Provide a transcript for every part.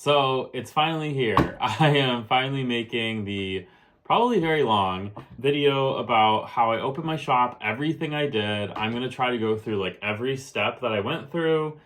So it's finally here. I am finally making the probably very long video about how I opened my shop, everything I did. I'm going to try to go through like every step that I went through.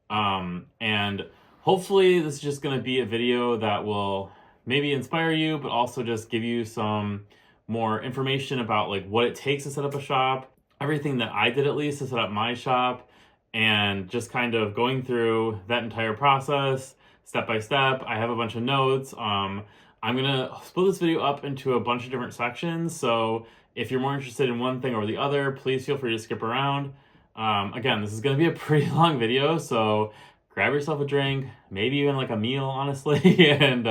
And hopefully this is just going to be a video that will maybe inspire you, but also just give you some more information about like what it takes to set up a shop, everything that I did at least to set up my shop, and just kind of going through that entire process step by step. I have a bunch of notes. I'm gonna split this video up into a bunch of different sections. So if you're more interested in one thing or the other, please feel free to skip around. Again, this is gonna be a pretty long video, so grab yourself a drink, maybe even like a meal, honestly, and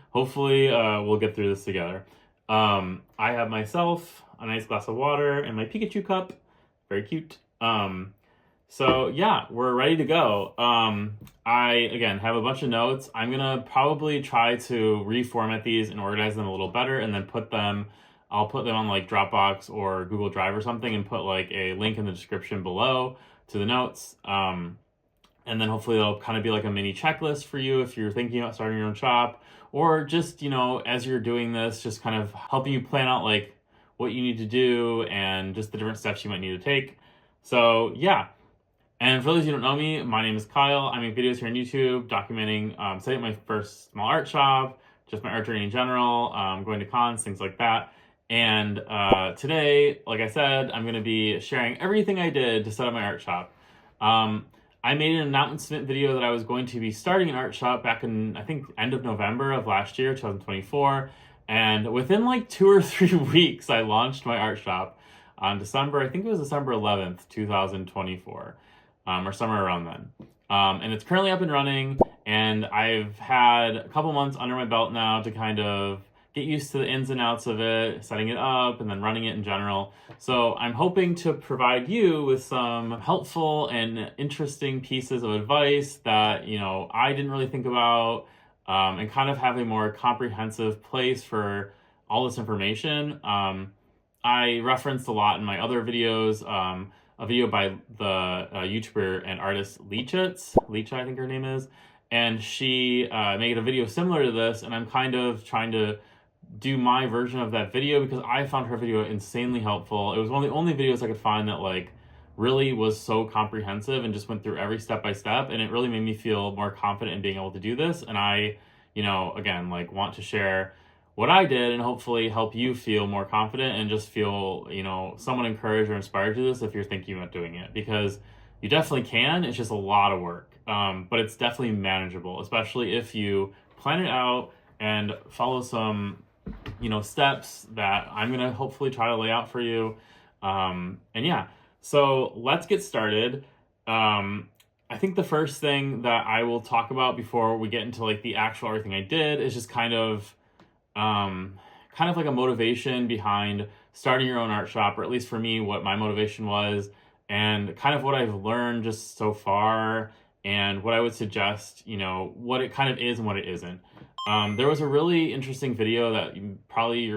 hopefully we'll get through this together. I have myself a nice glass of water and my Pikachu cup, very cute. So yeah, we're ready to go. I, again, have a bunch of notes. I'm gonna probably try to reformat these and organize them a little better and then I'll put them on like Dropbox or Google Drive or something and put like a link in the description below to the notes. And then hopefully it'll kind of be like a mini checklist for you if you're thinking about starting your own shop, or just, you know, as you're doing this, just kind of helping you plan out like what you need to do and just the different steps you might need to take. So yeah. And for those who don't know me, my name is Kyle. I make videos here on YouTube documenting setting up my first small art shop, just my art journey in general, going to cons, things like that. And today, like I said, I'm going to be sharing everything I did to set up my art shop. I made an announcement video that I was going to be starting an art shop back in, I think, end of November of last year, 2024. And within like 2 or 3 weeks, I launched my art shop on December, I think it was December 11th, 2024. Or somewhere around then. And it's currently up and running, and I've had a couple months under my belt now to kind of get used to the ins and outs of it, setting it up, and then running it in general. So I'm hoping to provide you with some helpful and interesting pieces of advice that, you know, I didn't really think about, and kind of have a more comprehensive place for all this information. I referenced a lot in my other videos, a video by the YouTuber and artist Leecha, I think her name is, and she made a video similar to this, and I'm kind of trying to do my version of that video because I found her video insanely helpful. It was one of the only videos I could find that like really was so comprehensive and just went through every step by step, and it really made me feel more confident in being able to do this. And I, you know, again, like want to share what I did and hopefully help you feel more confident and just feel, you know, somewhat encouraged or inspired to this if you're thinking about doing it, because you definitely can. It's just a lot of work, but it's definitely manageable, especially if you plan it out and follow some, you know, steps that I'm going to hopefully try to lay out for you. And yeah, so let's get started. I think the first thing that I will talk about before we get into like the actual everything I did is just kind of like a motivation behind starting your own art shop, or at least for me, what my motivation was, and kind of what I've learned just so far, and what I would suggest, you know, what it kind of is and what it isn't. There was a really interesting video that you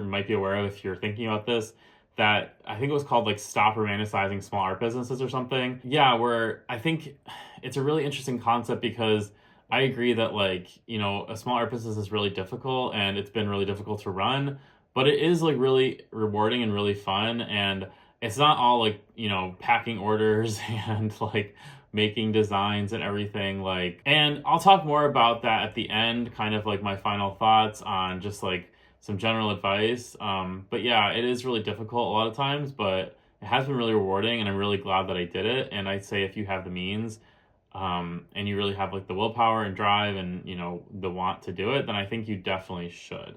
might be aware of if you're thinking about this, that I think it was called like Stop Romanticizing Small Art Businesses or something. Yeah, where I think it's a really interesting concept because I agree that, like, you know, a small art business is really difficult and it's been really difficult to run, but it is like really rewarding and really fun. And it's not all like, you know, packing orders and like making designs and everything. Like, and I'll talk more about that at the end, kind of like my final thoughts on just like some general advice. But yeah, it is really difficult a lot of times, but it has been really rewarding, and I'm really glad that I did it. And I'd say if you have the means, and you really have like the willpower and drive and, you know, the want to do it, then I think you definitely should.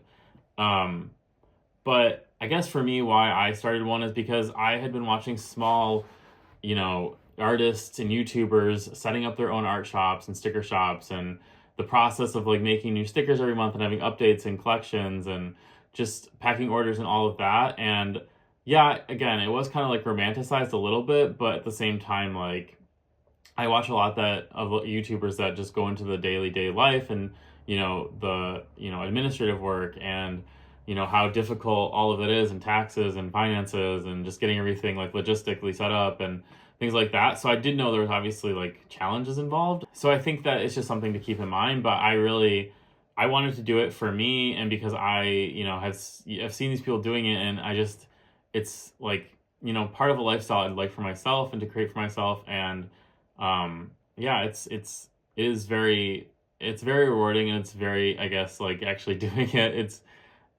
But I guess for me, why I started one is because I had been watching small, you know, artists and YouTubers setting up their own art shops and sticker shops, and the process of like making new stickers every month and having updates and collections and just packing orders and all of that. And yeah, again, it was kind of like romanticized a little bit, but at the same time, like, I watch a lot of YouTubers that just go into the day life and, you know, the, you know, administrative work and, you know, how difficult all of it is, and taxes and finances and just getting everything like logistically set up. And things like that. So I did know there was obviously like challenges involved. So I think that it's just something to keep in mind. But I wanted to do it for me, and because I've seen these people doing it, and it's like, part of a lifestyle I'd like for myself and to create for myself. And yeah, it is very, it's very rewarding, and it's very, I guess, like actually doing it.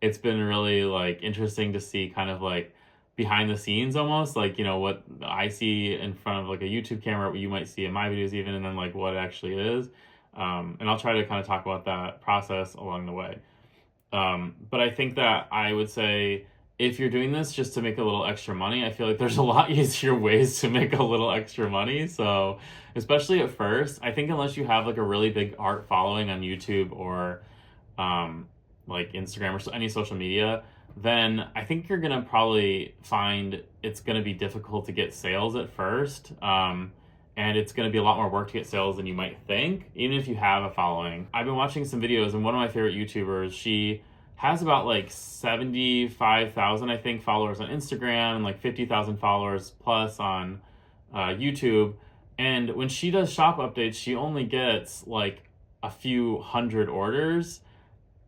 It's been really like interesting to see kind of like behind the scenes almost, like, what I see in front of like a YouTube camera, what you might see in my videos even, and then like what it actually is. And I'll try to kind of talk about that process along the way. But I think that I would say if you're doing this just to make a little extra money, I feel like there's a lot easier ways to make a little extra money. So, especially at first, I think unless you have like a really big art following on YouTube or um, like Instagram or any social media, then I think you're gonna probably find it's gonna be difficult to get sales at first. And it's going to be a lot more work to get sales than you might think, even if you have a following. I've been watching some videos, and one of my favorite YouTubers, she has about like 75,000, I think, followers on Instagram, and like 50,000 followers plus on YouTube. And when she does shop updates, she only gets like a few hundred orders,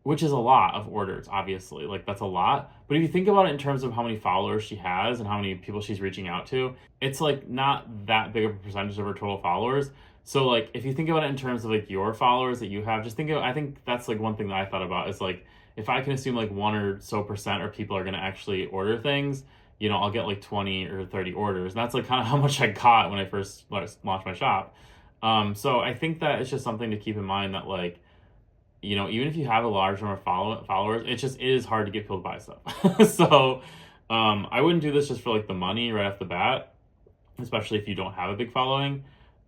which is a lot of orders, obviously. Like, that's a lot. But if you think about it in terms of how many followers she has and how many people she's reaching out to, it's like not that big of a percentage of her total followers. So like, if you think about it in terms of like your followers that you have, I think that's like one thing that I thought about is like, if I can assume like 1 or so percent or people are going to actually order things, I'll get like 20 or 30 orders. And that's like kind of how much I got when I first launched my shop. So I think that it's just something to keep in mind that like, even if you have a large number of followers, it is hard to get people to buy stuff. So I wouldn't do this just for like the money right off the bat, especially if you don't have a big following.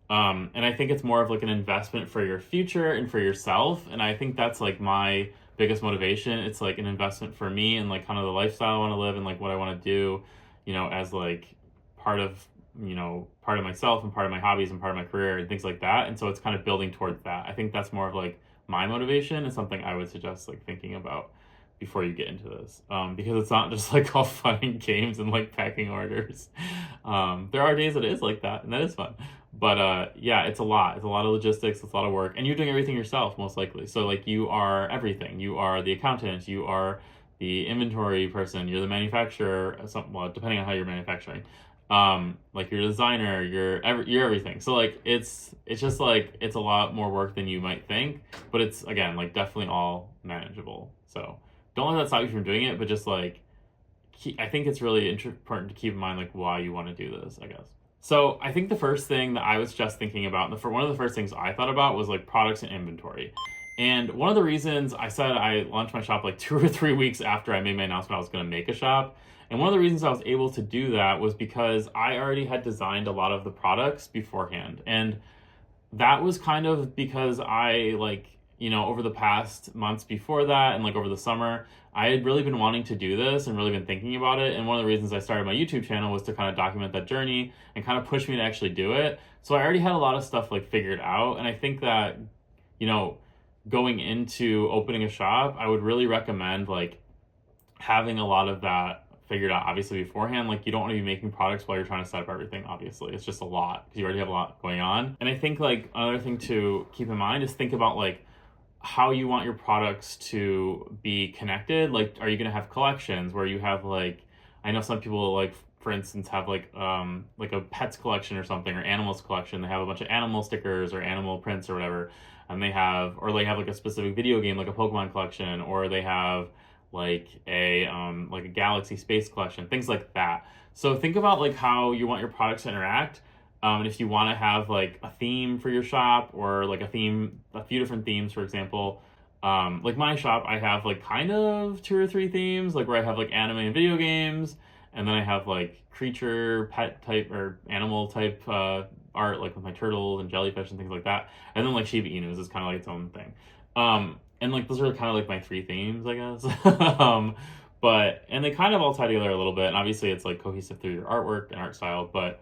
And I think it's more of like an investment for your future and for yourself. And I think that's like my biggest motivation. It's like an investment for me and like kind of the lifestyle I want to live and like what I want to do, as like part of, part of myself and part of my hobbies and part of my career and things like that. And so it's kind of building towards that. I think that's more of like my motivation, is something I would suggest like thinking about before you get into this, because it's not just like all fun and games and like packing orders. There are days that it is like that, and that is fun, but yeah, it's a lot of logistics, it's a lot of work, and you're doing everything yourself most likely. So like, you are everything. You are the accountant, you are the inventory person, you're the manufacturer, well, depending on how you're manufacturing, like you're a designer, you're everything. So like, it's just like, it's a lot more work than you might think, but it's, again, like definitely all manageable. So don't let that stop you from doing it, but just like, I think it's really important to keep in mind like why you want to do this, I guess. So I think the first thing that I was just thinking about, and one of the first things I thought about was like products and inventory. And one of the reasons I said I launched my shop like 2 or 3 weeks after I made my announcement I was going to make a shop, and one of the reasons I was able to do that was because I already had designed a lot of the products beforehand. And that was kind of because I like, over the past months before that and like over the summer, I had really been wanting to do this and really been thinking about it. And one of the reasons I started my YouTube channel was to kind of document that journey and kind of push me to actually do it. So I already had a lot of stuff like figured out. And I think that, going into opening a shop, I would really recommend like having a lot of that figured out obviously beforehand. Like, you don't want to be making products while you're trying to set up everything, obviously. It's just a lot because you already have a lot going on. And I think like another thing to keep in mind is think about like how you want your products to be connected. Like, are you going to have collections where you have like, I know some people like, for instance, have like a pets collection or something, or animals collection. They have a bunch of animal stickers or animal prints or whatever. And they have like a specific video game, like a Pokemon collection, or they have like a galaxy space collection, things like that. So think about like how you want your products to interact. And if you want to have like a theme for your shop, or like a few different themes, for example, like my shop, I have like kind of 2 or 3 themes, like where I have like anime and video games, and then I have like creature, pet type, or animal type art, like with my turtles and jellyfish and things like that. And then like Shiba Inus is kind of like its own thing. And like those are kind of like my 3 themes, I guess. And they kind of all tie together a little bit. And obviously it's like cohesive through your artwork and art style. But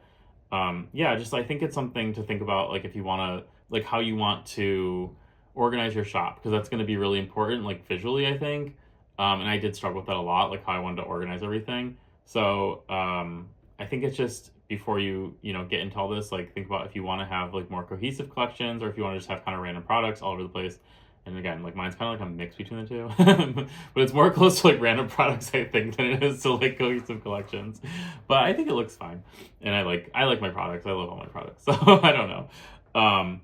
yeah, just I think it's something to think about, like if you want to, like how you want to organize your shop, because that's going to be really important, like visually, I think. And I did struggle with that a lot, like how I wanted to organize everything. So I think it's just before you get into all this, like think about if you want to have like more cohesive collections, or if you want to just have kind of random products all over the place. And again, like mine's kind of like a mix between the two, but it's more close to like random products, I think, than it is to like cohesive collections. But I think it looks fine, and I like my products. I love all my products, so I don't know.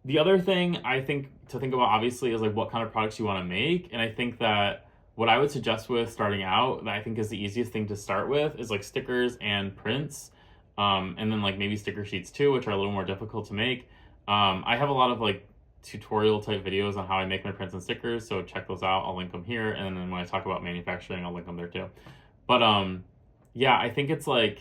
The other thing I think to think about obviously is like what kind of products you want to make, and I think that what I would suggest with starting out, that I think is the easiest thing to start with, is like stickers and prints, and then like maybe sticker sheets too, which are a little more difficult to make. I have a lot of like tutorial type videos on how I make my prints and stickers, so check those out. I'll link them here, and then when I talk about manufacturing, I'll link them there too. But yeah, I think it's like,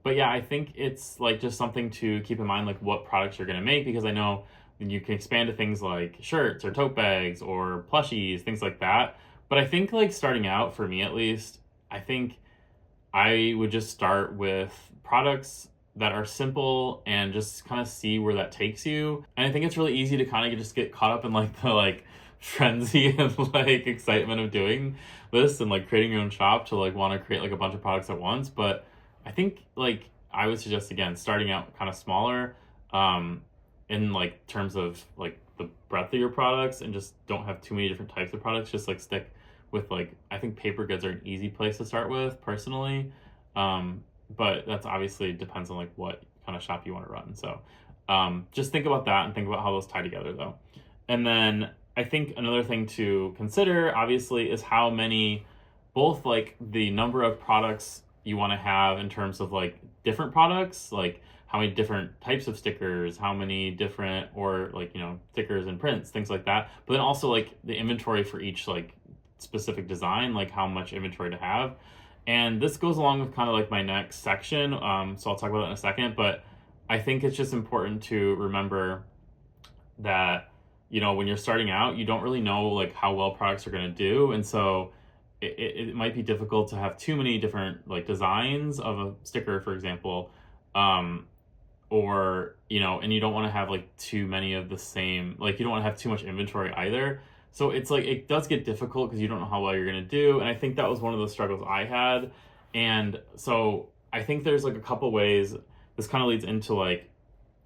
but yeah, I think it's like just something to keep in mind, like what products you're gonna make, because I know you can expand to things like shirts or tote bags or plushies, things like that. But I think like starting out, for me at least, I think I would just start with products that are simple and just kind of see where that takes you. And I think it's really easy to kind of just get caught up in like the like frenzy and like excitement of doing this and like creating your own shop to like want to create like a bunch of products at once. But I think like I would suggest, again, starting out kind of smaller, in like terms of like the breadth of your products, and just don't have too many different types of products. Just like stick with like, I think paper goods are an easy place to start with personally. But that's obviously depends on like what kind of shop you want to run. So just think about that and think about how those tie together though. And then I think another thing to consider obviously is how many, both like the number of products you want to have in terms of like different products, like how many different types of stickers, how many different, or like, stickers and prints, things like that. But then also like the inventory for each like specific design, like how much inventory to have. And this goes along with kind of like my next section. So I'll talk about that in a second, but I think it's just important to remember that, when you're starting out, you don't really know like how well products are going to do. And so it might be difficult to have too many different like designs of a sticker, for example, or, and you don't want to have like too many of the same, like you don't want to have too much inventory either. So it's like, it does get difficult because you don't know how well you're going to do. And I think that was one of the struggles I had. And so I think there's like a couple ways this kind of leads into like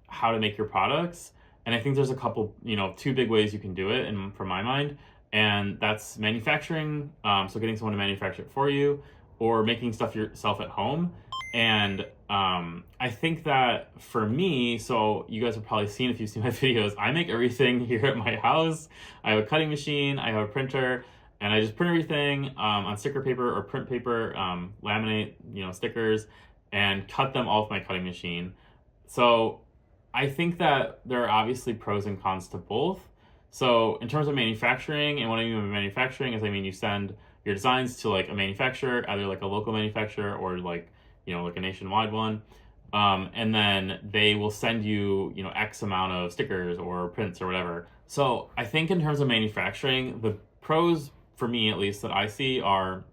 how to make your products. And I think there's a couple, two big ways you can do it, and from my mind, and that's manufacturing. So getting someone to manufacture it for you, or making stuff yourself at home. And I think that for me, so you guys have probably seen, if you've seen my videos, I make everything here at my house. I have a cutting machine, I have a printer, and I just print everything on sticker paper or print paper, laminate, stickers, and cut them all with my cutting machine. So I think that there are obviously pros and cons to both. So in terms of manufacturing, and what I mean by manufacturing is, I mean, you send your designs to like a manufacturer, either like a local manufacturer or like, like a nationwide one. And then they will send you, X amount of stickers or prints or whatever. So I think in terms of manufacturing, the pros for me, at least, that I see are,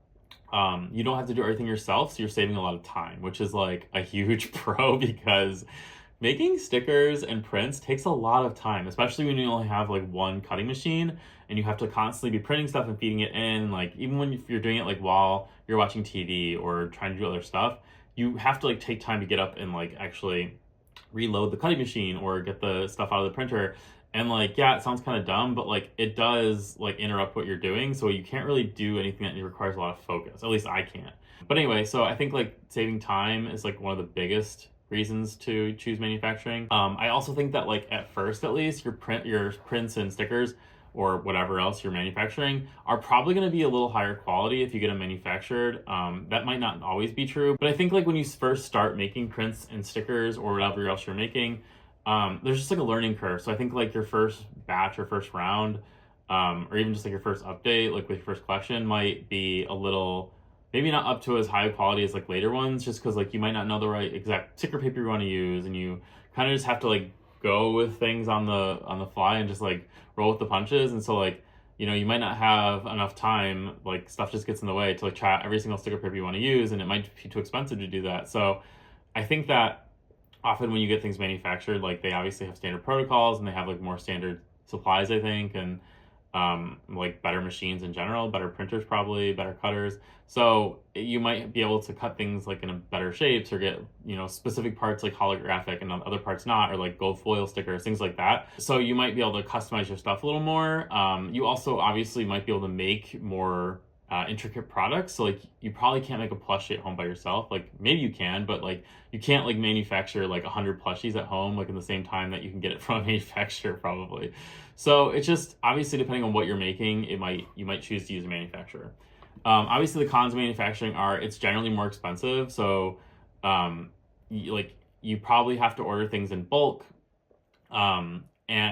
you don't have to do everything yourself. So you're saving a lot of time, which is like a huge pro, because making stickers and prints takes a lot of time, especially when you only have like one cutting machine and you have to constantly be printing stuff and feeding it in. Like even when you're doing it like while you're watching TV or trying to do other stuff, you have to like take time to get up and like actually reload the cutting machine or get the stuff out of the printer. And like, yeah, it sounds kind of dumb, but like it does like interrupt what you're doing. So you can't really do anything that requires a lot of focus. At least I can't. But anyway, so I think like saving time is like one of the biggest reasons to choose manufacturing. I also think that like at first, at least, your prints and stickers or whatever else you're manufacturing are probably going to be a little higher quality if you get them manufactured. That might not always be true, but I think like when you first start making prints and stickers or whatever else you're making, there's just like a learning curve. So I think like your first batch or first round, or even just like your first update, like with your first collection, might be a little, maybe not up to as high quality as like later ones, just because like you might not know the right exact sticker paper you want to use, and you kind of just have to like go with things on the fly and just like roll with the punches. And so like, you might not have enough time, like stuff just gets in the way to like try out every single sticker paper you want to use, and it might be too expensive to do that. So I think that often when you get things manufactured, like they obviously have standard protocols and they have like more standard supplies, I think. And like better machines in general, better printers probably, better cutters. So you might be able to cut things like in a better shapes or get, specific parts like holographic and other parts not, or like gold foil stickers, things like that. So you might be able to customize your stuff a little more. You also obviously might be able to make more intricate products. So like you probably can't make a plushie at home by yourself. Like maybe you can, but like you can't like manufacture like 100 plushies at home like in the same time that you can get it from a manufacturer probably. So it's just obviously depending on what you're making, you might choose to use a manufacturer. Obviously the cons of manufacturing are it's generally more expensive. So you probably have to order things in bulk, and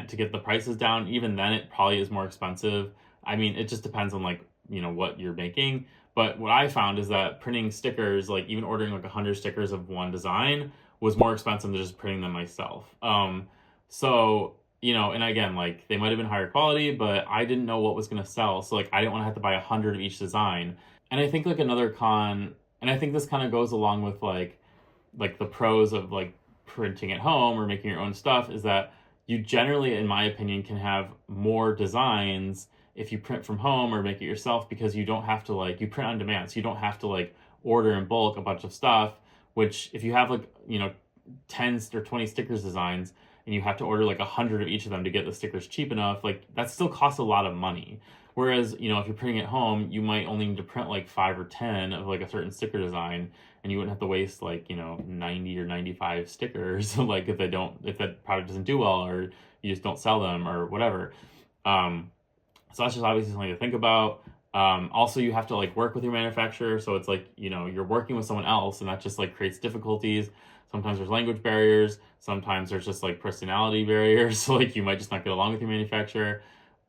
to get the prices down. Even then it probably is more expensive. I mean, it just depends on like what you're making. But what I found is that printing stickers, like even ordering like 100 stickers of one design, was more expensive than just printing them myself. So and again, like they might have been higher quality, but I didn't know what was going to sell. So like I didn't want to have to buy 100 of each design. And I think like another con, and I think this kind of goes along with like the pros of like printing at home or making your own stuff, is that you generally, in my opinion, can have more designs if you print from home or make it yourself, because you don't have to like, you print on demand. So you don't have to like order in bulk a bunch of stuff, which if you have like, 10 or 20 stickers designs and you have to order like 100 of each of them to get the stickers cheap enough, like that still costs a lot of money. Whereas, if you're printing at home, you might only need to print like 5 or 10 of like a certain sticker design, and you wouldn't have to waste like, 90 or 95 stickers, like if that product doesn't do well or you just don't sell them or whatever. So that's just obviously something to think about. Also, you have to like work with your manufacturer. So it's like, you're working with someone else, and that just like creates difficulties. Sometimes there's language barriers. Sometimes there's just like personality barriers. So like you might just not get along with your manufacturer.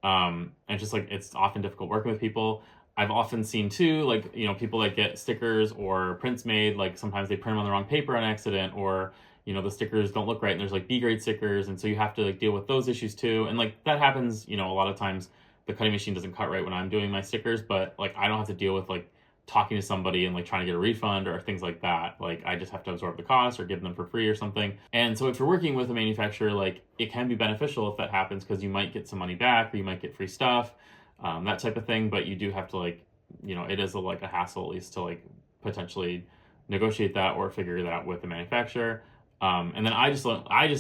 And just like it's often difficult working with people. I've often seen too, like, people that get stickers or prints made, like sometimes they print them on the wrong paper on accident, or, the stickers don't look right and there's like B grade stickers. And so you have to like deal with those issues too. And like that happens, a lot of times the cutting machine doesn't cut right when I'm doing my stickers, but like I don't have to deal with like talking to somebody and like trying to get a refund or things like that. Like I just have to absorb the cost or give them for free or something. And so if you're working with a manufacturer, like it can be beneficial if that happens, because you might get some money back or you might get free stuff, that type of thing. But you do have to like, it is like a hassle at least to like potentially negotiate that or figure that out with the manufacturer. And then I'm just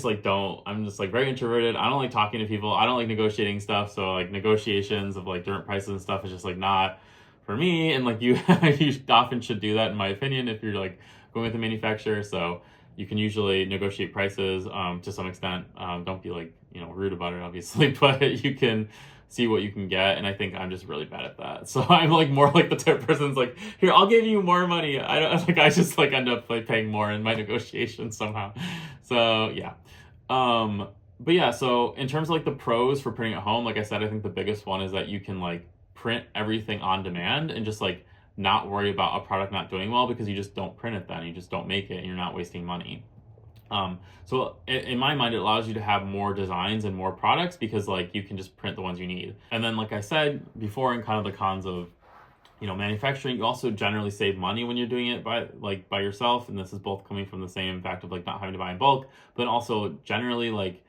like very introverted. I don't like talking to people. I don't like negotiating stuff. So like negotiations of like different prices and stuff is just like not for me. And like you often should do that in my opinion if you're like going with a manufacturer. So you can usually negotiate prices to some extent. Don't be like rude about it obviously, but you can see what you can get. And I think I'm just really bad at that. So I'm like more like the type of person's like, here, I'll give you more money. I just like end up like paying more in my negotiations somehow. So yeah. But yeah, so in terms of like the pros for printing at home, like I said, I think the biggest one is that you can like print everything on demand and just like not worry about a product not doing well, because you just don't print it then. You just don't make it and you're not wasting money. So in my mind, it allows you to have more designs and more products, because like you can just print the ones you need. And then like I said before, in kind of the cons of manufacturing, you also generally save money when you're doing it by yourself. And this is both coming from the same fact of like not having to buy in bulk, but also generally like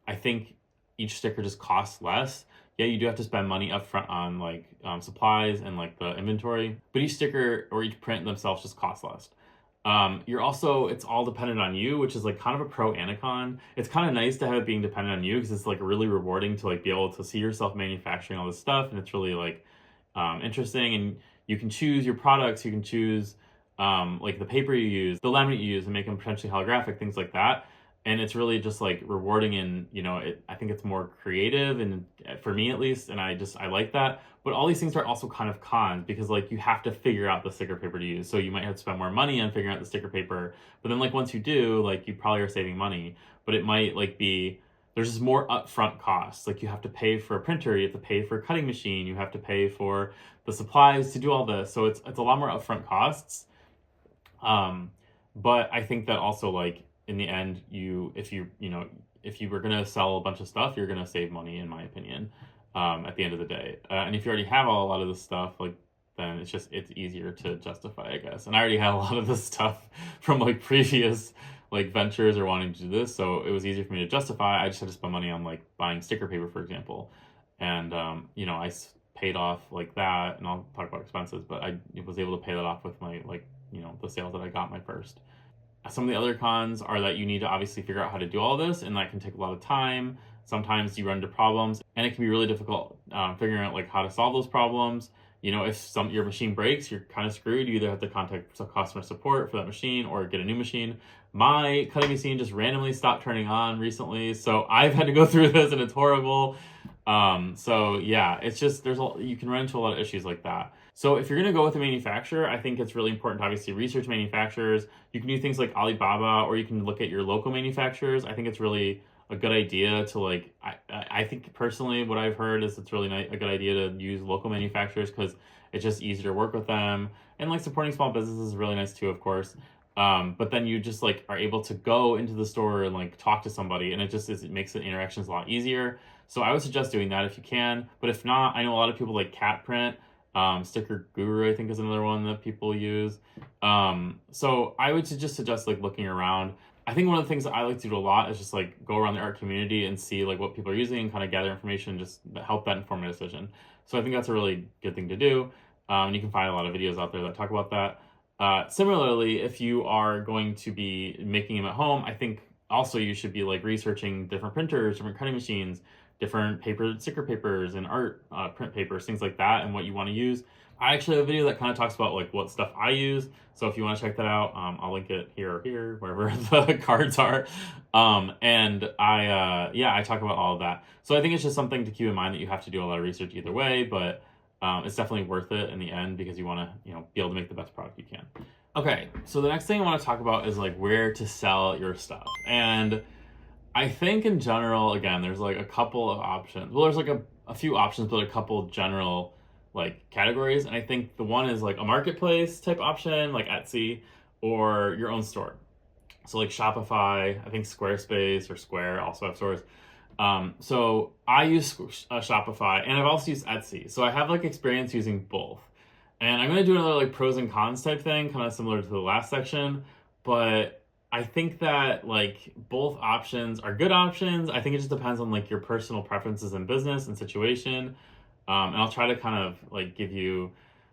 I think each sticker just costs less. Yeah, you do have to spend money up front on like supplies and like the inventory, but each sticker or each print themselves just costs less. It's all dependent on you, which is like kind of a pro and a con. It's kind of nice to have it being dependent on you, because it's like really rewarding to like be able to see yourself manufacturing all this stuff, and it's really like interesting. And you can choose your products, you can choose like the paper you use, the laminate you use, and make them potentially holographic, things like that. And it's really just like rewarding, and I think it's more creative, and for me at least, and I like that. But all these things are also kind of cons, because like you have to figure out the sticker paper to use. So you might have to spend more money on figuring out the sticker paper, but then like once you do, like you probably are saving money. But it might like there's just more upfront costs. Like you have to pay for a printer, you have to pay for a cutting machine, you have to pay for the supplies to do all this. So it's a lot more upfront costs. But I think that also like in the end, if you were gonna sell a bunch of stuff, you're gonna save money, in my opinion, at the end of the day. And if you already have a lot of this stuff, like then it's easier to justify, I guess. And I already had a lot of this stuff from like previous like ventures or wanting to do this, so it was easier for me to justify. I just had to spend money on like buying sticker paper, for example. and I paid off like that, and I'll talk about expenses, but I was able to pay that off with my the sales that I got my first. Some of the other cons are that you need to obviously figure out how to do all this, and that can take a lot of time. Sometimes you run into problems, and it can be really difficult figuring out like how to solve those problems. If your machine breaks, you're kind of screwed. You either have to contact some customer support for that machine or get a new machine. My cutting machine just randomly stopped turning on recently, so I've had to go through this, and it's horrible. So yeah, it's just you can run into a lot of issues like that. So if you're going to go with a manufacturer, I think it's really important to obviously research manufacturers. You can do things like Alibaba, or you can look at your local manufacturers. I think it's really a good idea to I think personally what I've heard is it's really a good idea to use local manufacturers because it's just easier to work with them. And like supporting small businesses is really nice too, of course. But then you just are able to go into the store and talk to somebody, and it makes the interactions a lot easier. So I would suggest doing that if you can. But if not, I know a lot of people like Cat Print. Sticker Guru, I think, is another one that people use. So I would just suggest looking around. I think one of the things that I like to do a lot is just go around the art community and see what people are using and kind of gather information and just help that inform my decision. So I think that's a really good thing to do. And you can find a lot of videos out there that talk about that. Similarly, if you are going to be making them at home, I think also you should be researching different printers, different cutting machines, different sticker papers and art print papers, things like that, and what you want to use. I actually have a video that kind of talks about what stuff I use. So if you want to check that out, I'll link it here or here, wherever the cards are. And I talk about all of that. So I think it's just something to keep in mind that you have to do a lot of research either way, but it's definitely worth it in the end because you want to be able to make the best product you can. Okay, so the next thing I want to talk about is where to sell your stuff. And I think in general, again, there's a couple of options. Well, there's a few options, but a couple general categories. And I think the one is a marketplace type option, like Etsy, or your own store. So Shopify, I think Squarespace or Square also have stores. So I use Shopify, and I've also used Etsy. So I have experience using both. And I'm going to do another pros and cons type thing, kind of similar to the last section, but I think that both options are good options. I think it just depends on your personal preferences in business and situation. And I'll try to kind of give you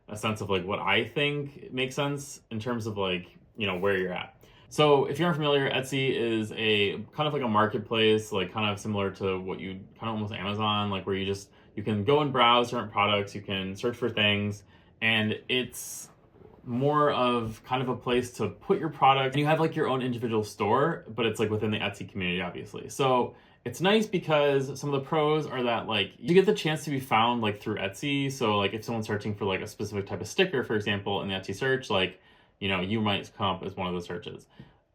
a sense of what I think makes sense in terms of where you're at. So if you're unfamiliar, Etsy is a kind of a marketplace, kind of similar to what you kind of almost Amazon, where you can go and browse different products, you can search for things, and it's more of kind of a place to put your product, and you have your own individual store, but it's within the Etsy community, obviously. So it's nice because some of the pros are that you get the chance to be found through Etsy. So if someone's searching for a specific type of sticker, for example, in the Etsy search, you might come up as one of the searches.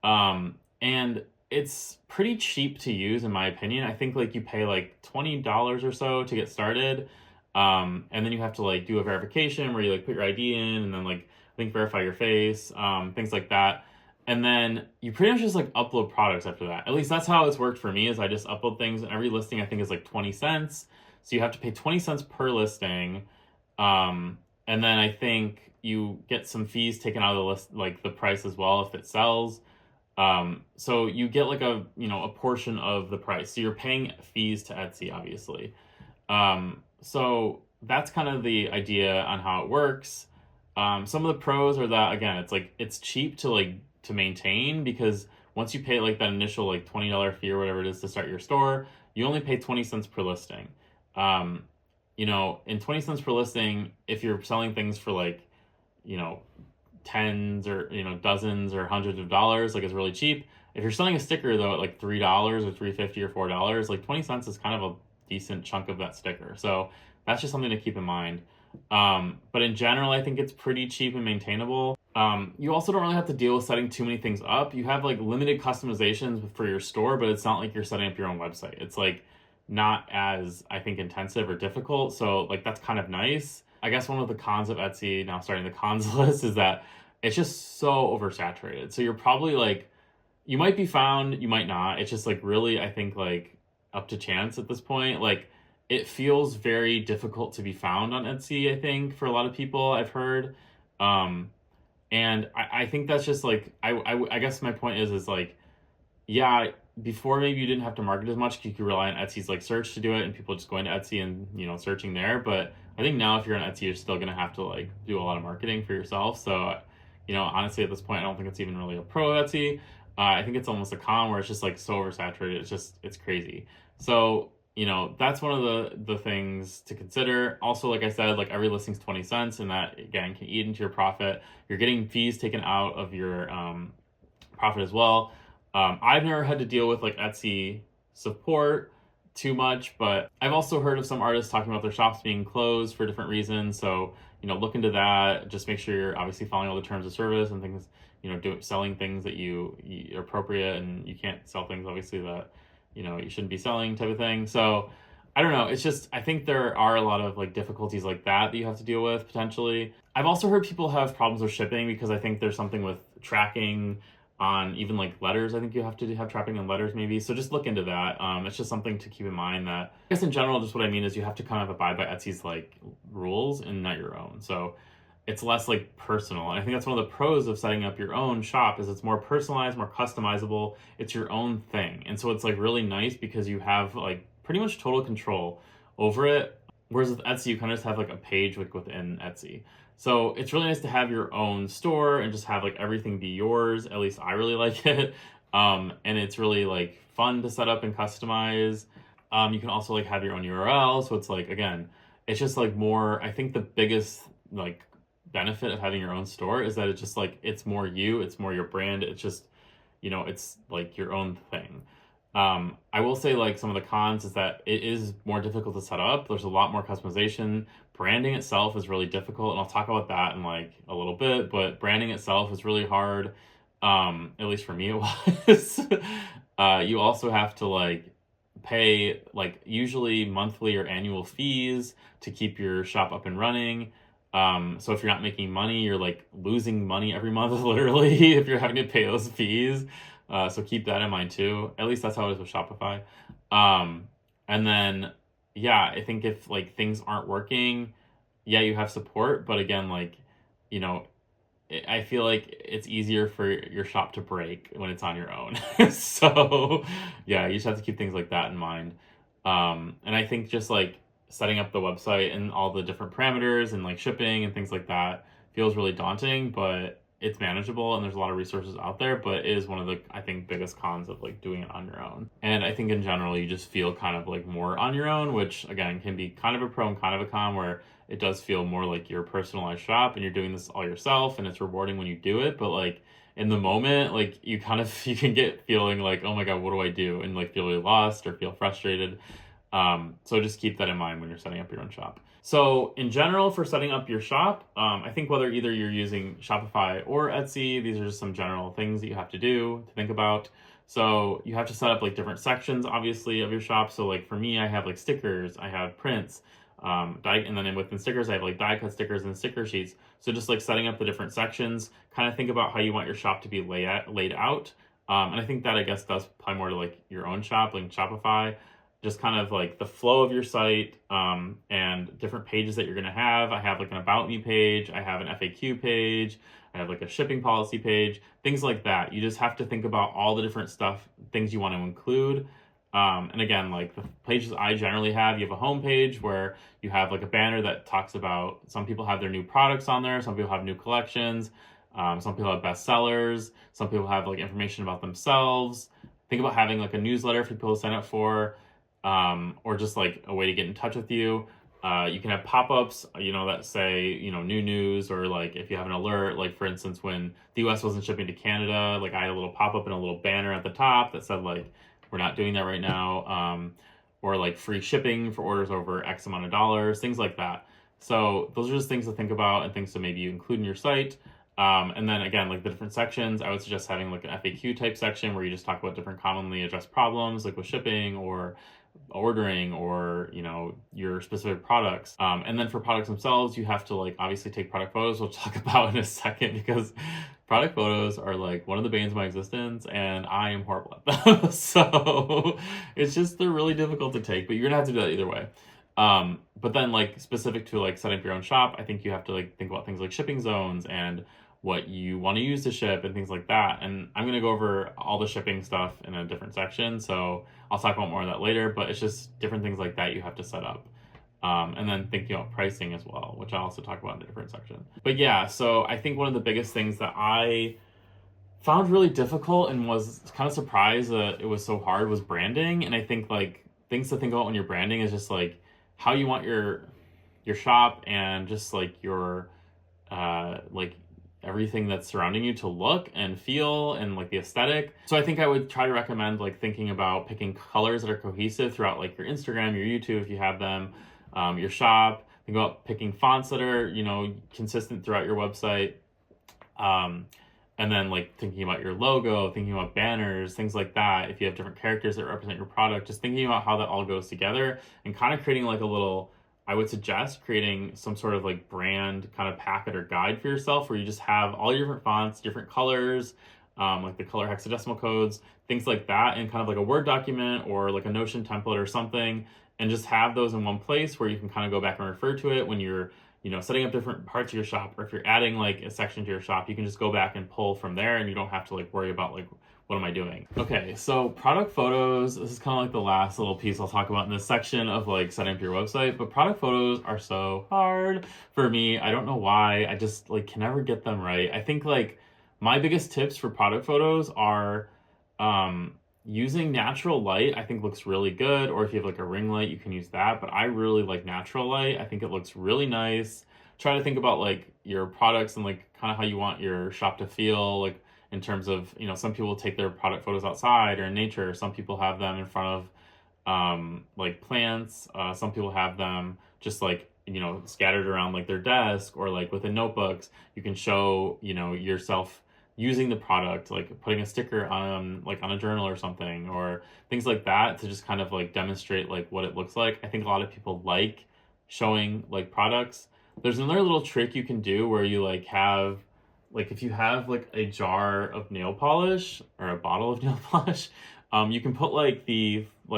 And it's pretty cheap to use, in my opinion. I think you pay $20 or so to get started. And then you have to do a verification where you put your ID in, and then I think verify your face, things like that. And then you pretty much just upload products after that. At least that's how it's worked for me, is I just upload things, and every listing I think is 20 cents. So you have to pay 20 cents per listing. And then I think you get some fees taken out of the list, the price as well if it sells. So you get a portion of the price. So you're paying fees to Etsy, obviously. So that's kind of the idea on how it works. Some of the pros are that, again, it's cheap to maintain, because once you pay that initial $20 fee or whatever it is to start your store, you only pay 20 cents per listing. In 20 cents per listing, if you're selling things for tens or dozens or hundreds of dollars, it's really cheap. If you're selling a sticker though at $3 or $3.50 or $4, 20 cents is kind of a decent chunk of that sticker. So that's just something to keep in mind. But in general, I think it's pretty cheap and maintainable. You also don't really have to deal with setting too many things up. You have limited customizations for your store, but it's not you're setting up your own website. It's not as, I think, intensive or difficult. So that's kind of nice. I guess one of the cons of Etsy, now starting the cons list, is that it's just so oversaturated. So you're probably you might be found, you might not. It's just really, I think, up to chance at this point. It feels very difficult to be found on Etsy, I think, for a lot of people, I've heard. And I think that's just I guess my point is yeah, before maybe you didn't have to market as much. You could rely on Etsy's like search to do it, and people just going to Etsy and searching there. But I think now if you're on Etsy, you're still gonna have to like do a lot of marketing for yourself. So honestly, at this point, I don't think it's even really a pro Etsy. I think it's almost a con where it's just like so oversaturated. It's crazy. So that's one of the things to consider. Also, like I said, like every listing's 20 cents, and that again can eat into your profit. You're getting fees taken out of your profit as well. I've never had to deal with like Etsy support too much, but I've also heard of some artists talking about their shops being closed for different reasons. So, look into that. Just make sure you're obviously following all the terms of service and things, selling things that you are appropriate, and you can't sell things obviously that, you shouldn't be selling type of thing. So I don't know. It's just, I think there are a lot of like difficulties like that you have to deal with potentially. I've also heard people have problems with shipping because I think there's something with tracking on even like letters. I think you have to have tracking in letters maybe. So just look into that. It's just something to keep in mind that I guess in general, just what I mean is you have to kind of abide by Etsy's like rules and not your own. So it's less like personal. And I think that's one of the pros of setting up your own shop is it's more personalized, more customizable. It's your own thing. And so it's like really nice because you have like pretty much total control over it. Whereas with Etsy, you kind of just have like a page like within Etsy. So it's really nice to have your own store and just have like everything be yours. At least I really like it. And it's really like fun to set up and customize. You can also like have your own URL. So it's like, again, it's just like more, I think the biggest like benefit of having your own store is that it's just like, it's more you, it's more your brand. It's just, it's like your own thing. I will say like some of the cons is that it is more difficult to set up. There's a lot more customization. Branding itself is really difficult, and I'll talk about that in like a little bit, but branding itself is really hard. At least for me it was. You also have to like pay like usually monthly or annual fees to keep your shop up and running. So if you're not making money, you're like losing money every month, literally, if you're having to pay those fees. So keep that in mind too. At least that's how it is with Shopify. And then, yeah, I think if like things aren't working, yeah, you have support, but again, like, I feel like it's easier for your shop to break when it's on your own. So yeah, you just have to keep things like that in mind. And I think just like setting up the website and all the different parameters and like shipping and things like that feels really daunting, but it's manageable and there's a lot of resources out there, but it is one of the, I think, biggest cons of like doing it on your own. And I think in general, you just feel kind of like more on your own, which again, can be kind of a pro and kind of a con, where it does feel more like your personalized shop and you're doing this all yourself and it's rewarding when you do it. But like in the moment, like you can get feeling like, oh my God, what do I do? And like feel really lost or feel frustrated. So just keep that in mind when you're setting up your own shop. So in general, for setting up your shop, I think whether either you're using Shopify or Etsy, these are just some general things that you have to do to think about. So you have to set up like different sections, obviously, of your shop. So like for me, I have like stickers, I have prints, and then within stickers, I have like die cut stickers and sticker sheets. So just like setting up the different sections, kind of think about how you want your shop to be laid out. And I think that I guess does apply more to like your own shop, like Shopify. Just kind of like the flow of your site, and different pages that you're going to have. I have like an about me page. I have an FAQ page. I have like a shipping policy page, things like that. You just have to think about all the different things you want to include. And again, like the pages I generally have, you have a home page where you have like a banner that talks about, some people have their new products on there. Some people have new collections. Some people have bestsellers. Some people have like information about themselves. Think about having like a newsletter for people to sign up for. Or just like a way to get in touch with you. You can have pop-ups, that say, new news, or like if you have an alert, like for instance, when the US wasn't shipping to Canada, like I had a little pop-up and a little banner at the top that said like, we're not doing that right now. Or like free shipping for orders over X amount of dollars, things like that. So those are just things to think about and things to maybe you include in your site. And then again, like the different sections, I would suggest having like an FAQ type section where you just talk about different commonly addressed problems, like with shipping or ordering or your specific products. And then for products themselves, you have to like obviously take product photos, we'll talk about in a second, because product photos are like one of the banes of my existence and I am horrible at them. So it's just, they're really difficult to take, but you're gonna have to do that either way. But then like specific to like setting up your own shop, I think you have to like think about things like shipping zones and what you want to use to ship and things like that. And I'm going to go over all the shipping stuff in a different section. So I'll talk about more of that later, but it's just different things like that you have to set up. And then thinking about pricing as well, which I'll also talk about in a different section. But yeah, so I think one of the biggest things that I found really difficult and was kind of surprised that it was so hard was branding. And I think like things to think about when you're branding is just like how you want your shop and just like your like everything that's surrounding you to look and feel and like the aesthetic. So I think I would try to recommend like thinking about picking colors that are cohesive throughout like your Instagram, your YouTube if you have them, your shop. Think about picking fonts that are, you know, consistent throughout your website. And then like thinking about your logo, thinking about banners, things like that. If you have different characters that represent your product, just thinking about how that all goes together and kind of creating like a little, I would suggest creating some sort of like brand kind of packet or guide for yourself where you just have all your different fonts, different colors, like the color hexadecimal codes, things like that, in kind of like a Word document or like a Notion template or something, and just have those in one place where you can kind of go back and refer to it when you're, you know, setting up different parts of your shop, or if you're adding like a section to your shop, you can just go back and pull from there and you don't have to like worry about like, what am I doing? Okay, so product photos, this is kind of like the last little piece I'll talk about in this section of like setting up your website, but product photos are so hard for me. I don't know why, I just like can never get them right. I think like my biggest tips for product photos are using natural light, I think looks really good, or if you have like a ring light, you can use that, but I really like natural light. I think it looks really nice. Try to think about like your products and like kind of how you want your shop to feel, like in terms of, you know, some people take their product photos outside or in nature. Some people have them in front of like plants. Some people have them just like, you know, scattered around like their desk or like within notebooks. You can show, you know, yourself using the product, like putting a sticker on like on a journal or something, or things like that to just kind of like demonstrate like what it looks like. I think a lot of people like showing like products. There's another little trick you can do where you like have, like if you have like a jar of nail polish or a bottle of nail polish, you can put like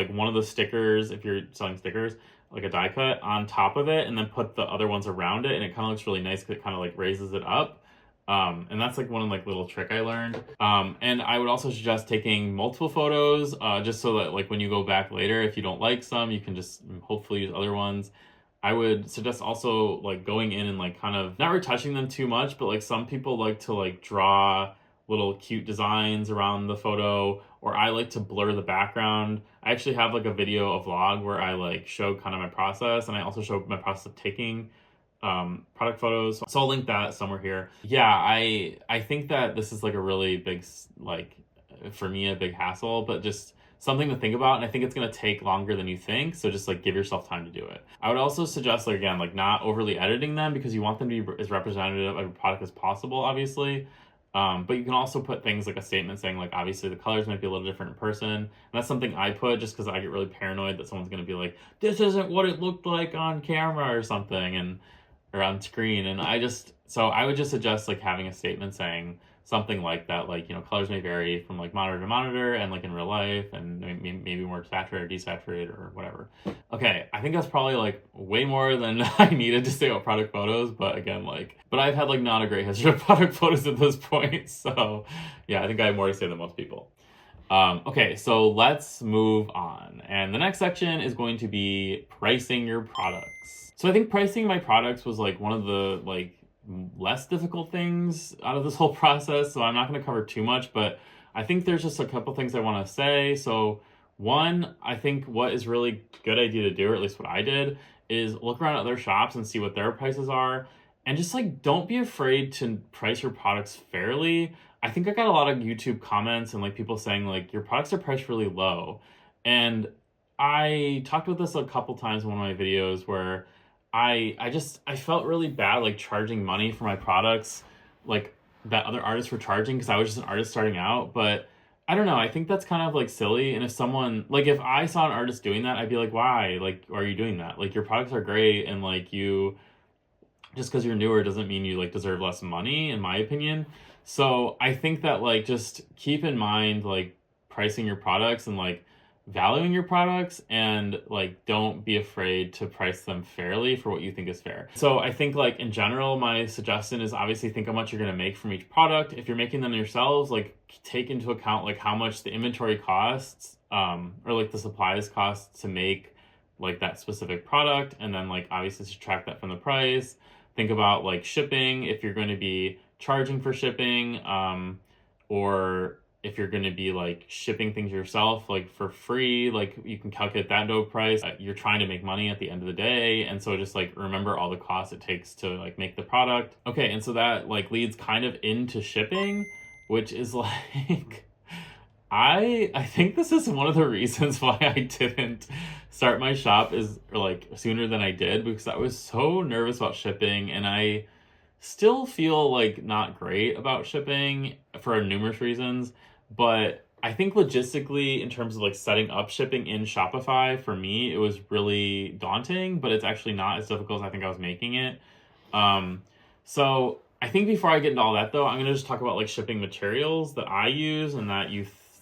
one of the stickers, if you're selling stickers, like a die cut on top of it, and then put the other ones around it, and it kind of looks really nice because it kind of like raises it up. And that's like one like little trick I learned. And I would also suggest taking multiple photos, just so that like when you go back later, if you don't like some, you can just hopefully use other ones. I would suggest also like going in and like kind of not retouching them too much, but like some people like to like draw little cute designs around the photo, or I like to blur the background. I actually have like a video, a vlog where I like show kind of my process, and I also show my process of taking product photos. So I'll link that somewhere here. Yeah, I think that this is like a really big, like for me, a big hassle, but just something to think about. And I think it's going to take longer than you think. So just like give yourself time to do it. I would also suggest, like, again, like not overly editing them, because you want them to be as representative of your product as possible, obviously. But you can also put things like a statement saying, like, obviously the colors might be a little different in person. And that's something I put just because I get really paranoid that someone's going to be like, this isn't what it looked like on camera or something, or on screen. And so I would just suggest like having a statement saying something like that, like, you know, colors may vary from like monitor to monitor and like in real life, and maybe more saturated or desaturated or whatever. Okay, I think that's probably like way more than I needed to say about product photos, but again, like, but I've had like not a great history of product photos at this point, so yeah, I think I have more to say than most people. Okay, so let's move on. And the next section is going to be pricing your products. So I think pricing my products was like one of the like less difficult things out of this whole process. So I'm not going to cover too much, but I think there's just a couple things I want to say. So one, I think what is really good idea to do, or at least what I did, is look around other shops and see what their prices are. And just like, don't be afraid to price your products fairly. I think I got a lot of YouTube comments and like people saying like, your products are priced really low. And I talked about this a couple times in one of my videos where I felt really bad like charging money for my products like that other artists were charging, because I was just an artist starting out. But I don't know, I think that's kind of like silly. And if someone, like if I saw an artist doing that, I'd be like, why? Like, are you doing that? Like, your products are great, and like you, just because you're newer doesn't mean you like deserve less money, in my opinion. So I think that like just keep in mind like pricing your products, and like valuing your products, and like don't be afraid to price them fairly for what you think is fair. So I think like in general, my suggestion is obviously think how much you're going to make from each product. If you're making them yourselves, like take into account like how much the inventory costs, or like the supplies cost to make like that specific product, and then like obviously subtract that from the price. Think about like shipping, if you're going to be charging for shipping, or if you're going to be like shipping things yourself like for free, like you can calculate that dough price. You're trying to make money at the end of the day, and so just like remember all the costs it takes to like make the product. Okay, and so that like leads kind of into shipping, which is like I think this is one of the reasons why I didn't start my shop is like sooner than I did, because I was so nervous about shipping, and I still feel like not great about shipping for numerous reasons. But I think logistically, in terms of like setting up shipping in Shopify, for me, it was really daunting, but it's actually not as difficult as I think I was making it. Um, so I think before I get into all that though, I'm gonna just talk about like shipping materials that I use, and that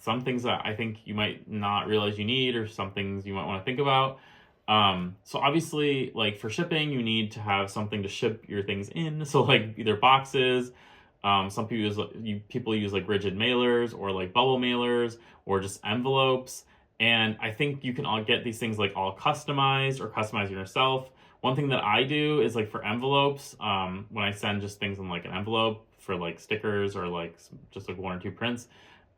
some things that I think you might not realize you need, or some things you might want to think about. So obviously, like for shipping, you need to have something to ship your things in. So like either boxes, some people use like rigid mailers, or like bubble mailers, or just envelopes. And I think you can all get these things like all customized, or customize yourself. One thing that I do is like for envelopes, when I send just things in like an envelope for like stickers, or like just like one or two prints,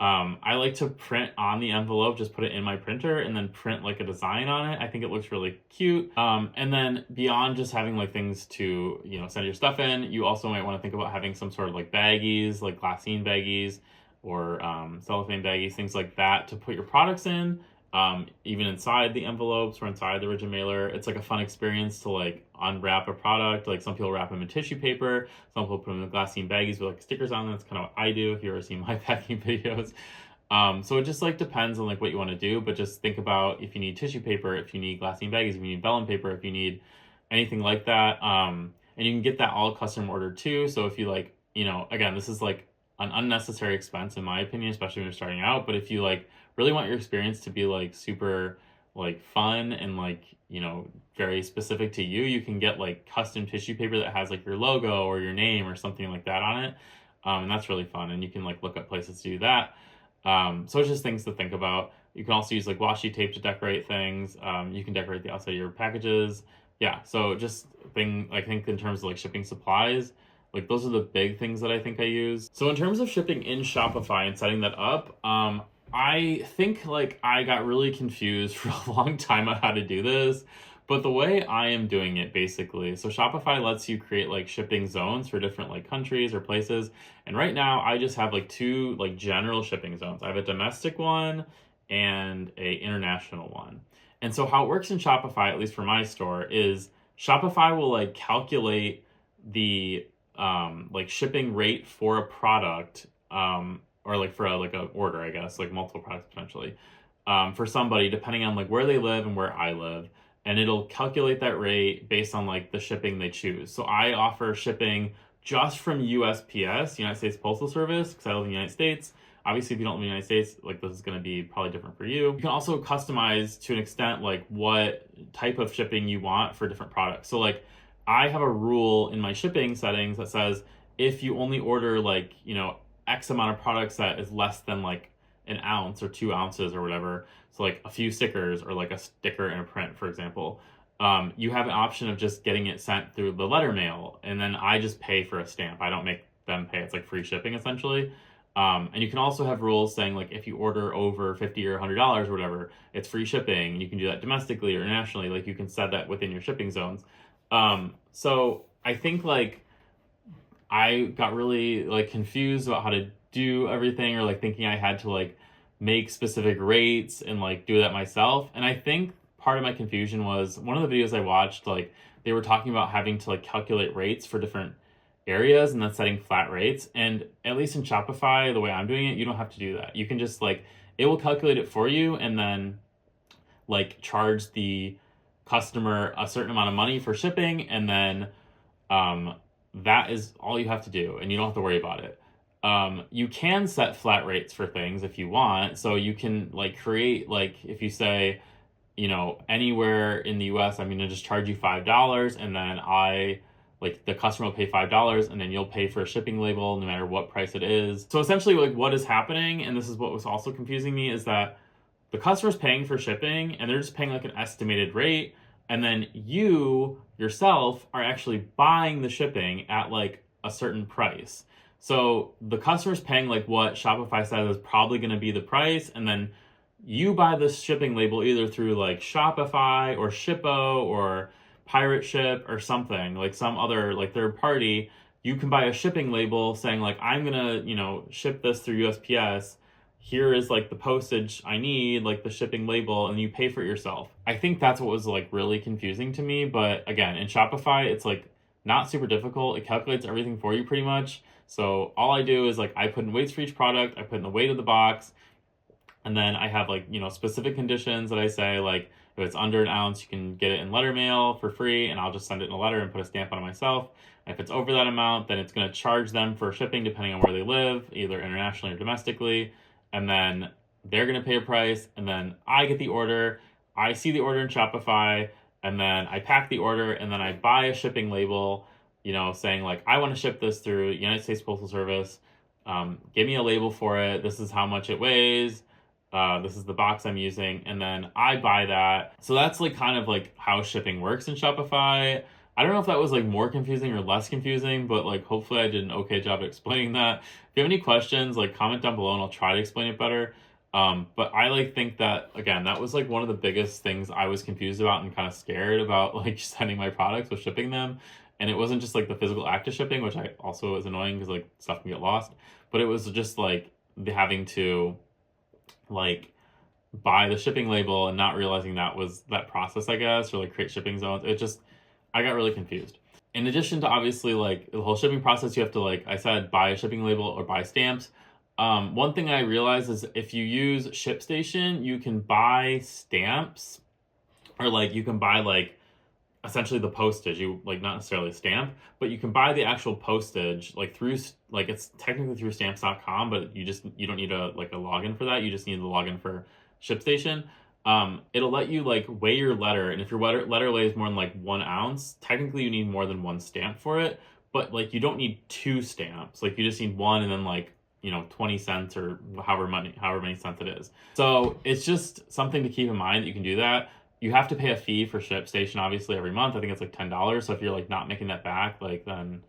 I like to print on the envelope, just put it in my printer, and then print like a design on it. I think it looks really cute. And then beyond just having like things to, send your stuff in, you also might want to think about having some sort of like baggies, like glassine baggies, or cellophane baggies, things like that to put your products in. Even inside the envelopes or inside the rigid mailer, it's like a fun experience to like unwrap a product. Like some people wrap them in tissue paper, some people put them in glassine baggies with like stickers on them. That's kind of what I do, if you ever seen my packing videos. So it just like depends on like what you want to do, but just think about if you need tissue paper, if you need glassine baggies, if you need vellum paper, if you need anything like that. And you can get that all custom ordered too. So if you like, again, this is like an unnecessary expense in my opinion, especially when you're starting out. But if you like really want your experience to be like super like fun and like, very specific to you, you can get like custom tissue paper that has like your logo or your name or something like that on it. And that's really fun. And you can like look up places to do that. So it's just things to think about. You can also use like washi tape to decorate things. You can decorate the outside of your packages. Yeah. So just I think in terms of like shipping supplies, like those are the big things that I think I use. So in terms of shipping in Shopify and setting that up, I think like I got really confused for a long time on how to do this, but the way I am doing it basically, so Shopify lets you create like shipping zones for different like countries or places. And right now I just have like two like general shipping zones. I have a domestic one and a international one. And so how it works in Shopify, at least for my store, is Shopify will like calculate the like shipping rate for a product, or like for like a order, I guess, like multiple products potentially, for somebody, depending on like where they live and where I live. And it'll calculate that rate based on like the shipping they choose. So I offer shipping just from USPS, United States Postal Service, because I live in the United States. Obviously, if you don't live in the United States, like this is going to be probably different for you. You can also customize to an extent like what type of shipping you want for different products. So like I have a rule in my shipping settings that says if you only order like, X amount of products that is less than like an ounce or 2 ounces or whatever, so like a few stickers or like a sticker and a print, for example, you have an option of just getting it sent through the letter mail, and then I just pay for a stamp. I don't make them pay. It's like free shipping essentially. And you can also have rules saying like if you order over $50 or $100 or whatever, it's free shipping. You can do that domestically or internationally. Like you can set that within your shipping zones. So I think like I got really like confused about how to do everything, or like thinking I had to like make specific rates and like do that myself. And I think part of my confusion was one of the videos I watched, like they were talking about having to like calculate rates for different areas and then setting flat rates. And at least in Shopify, the way I'm doing it, you don't have to do that. You can just like, it will calculate it for you and then like charge the customer a certain amount of money for shipping, and then that is all you have to do, and you don't have to worry about it. You can set flat rates for things if you want. So you can like create, like if you say, anywhere in the US, I'm going to just charge you $5, and then the customer will pay $5, and then you'll pay for a shipping label no matter what price it is. So essentially, like, what is happening, and this is what was also confusing me, is that the customer's paying for shipping and they're just paying like an estimated rate, and then you yourself are actually buying the shipping at like a certain price. So the customer's paying like what Shopify says is probably going to be the price, and then you buy this shipping label either through like Shopify or Shippo or Pirate Ship or something, like some other like third party. You can buy a shipping label saying like, I'm gonna, ship this through USPS. Here is like the postage I need, like the shipping label, and you pay for it yourself. I think that's what was like really confusing to me. But again, in Shopify, it's like not super difficult. It calculates everything for you pretty much. So all I do is like I put in weights for each product, I put in the weight of the box, and then I have like, specific conditions that I say, like if it's under an ounce, you can get it in letter mail for free, and I'll just send it in a letter and put a stamp on it myself. And if it's over that amount, then it's going to charge them for shipping depending on where they live, either internationally or domestically. And then they're going to pay a price, and then I get the order. I see the order in Shopify, and then I pack the order, and then I buy a shipping label, saying like, I want to ship this through United States Postal Service. Give me a label for it. This is how much it weighs. This is the box I'm using, and then I buy that. So that's like kind of like how shipping works in Shopify. I don't know if that was like more confusing or less confusing, but like hopefully I did an okay job explaining that. If you have any questions, like comment down below and I'll try to explain it better. But I like think that, again, that was like one of the biggest things I was confused about and kind of scared about, like sending my products with shipping them. And it wasn't just like the physical act of shipping, which I also was annoying because like stuff can get lost, but it was just like the having to like buy the shipping label and not realizing that was that process, I guess, or like create shipping zones. I got really confused. In addition to obviously like the whole shipping process, you have to, like I said, buy a shipping label or buy stamps. One thing I realized is if you use ShipStation, you can buy stamps, or like you can buy like essentially the postage. You like not necessarily a stamp, but you can buy the actual postage like through, like it's technically through stamps.com, but you don't need a login for that. You just need the login for ShipStation. It'll let you like weigh your letter, and if your letter weighs more than like 1 ounce, technically you need more than one stamp for it, but like you don't need two stamps. Like you just need one, and then like 20 cents or however many cents it is. So it's just something to keep in mind that you can do that. You have to pay a fee for ShipStation obviously every month. I think it's like $10. So if you're like not making that back, like then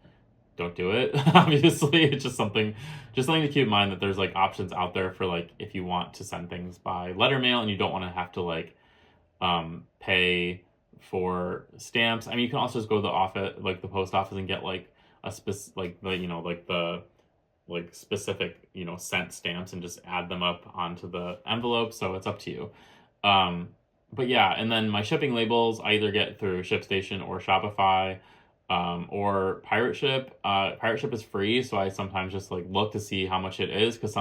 don't do it. Obviously, it's just something to keep in mind, that there's like options out there for like if you want to send things by letter mail and you don't want to have to like pay for stamps. I mean, you can also just go to the office, like the post office, and get like a specific cent stamps and just add them up onto the envelope. So it's up to you. But yeah, and then my shipping labels I either get through ShipStation or Shopify, or Pirate Ship. Pirate Ship is free, so I sometimes just like look to see how much it is, because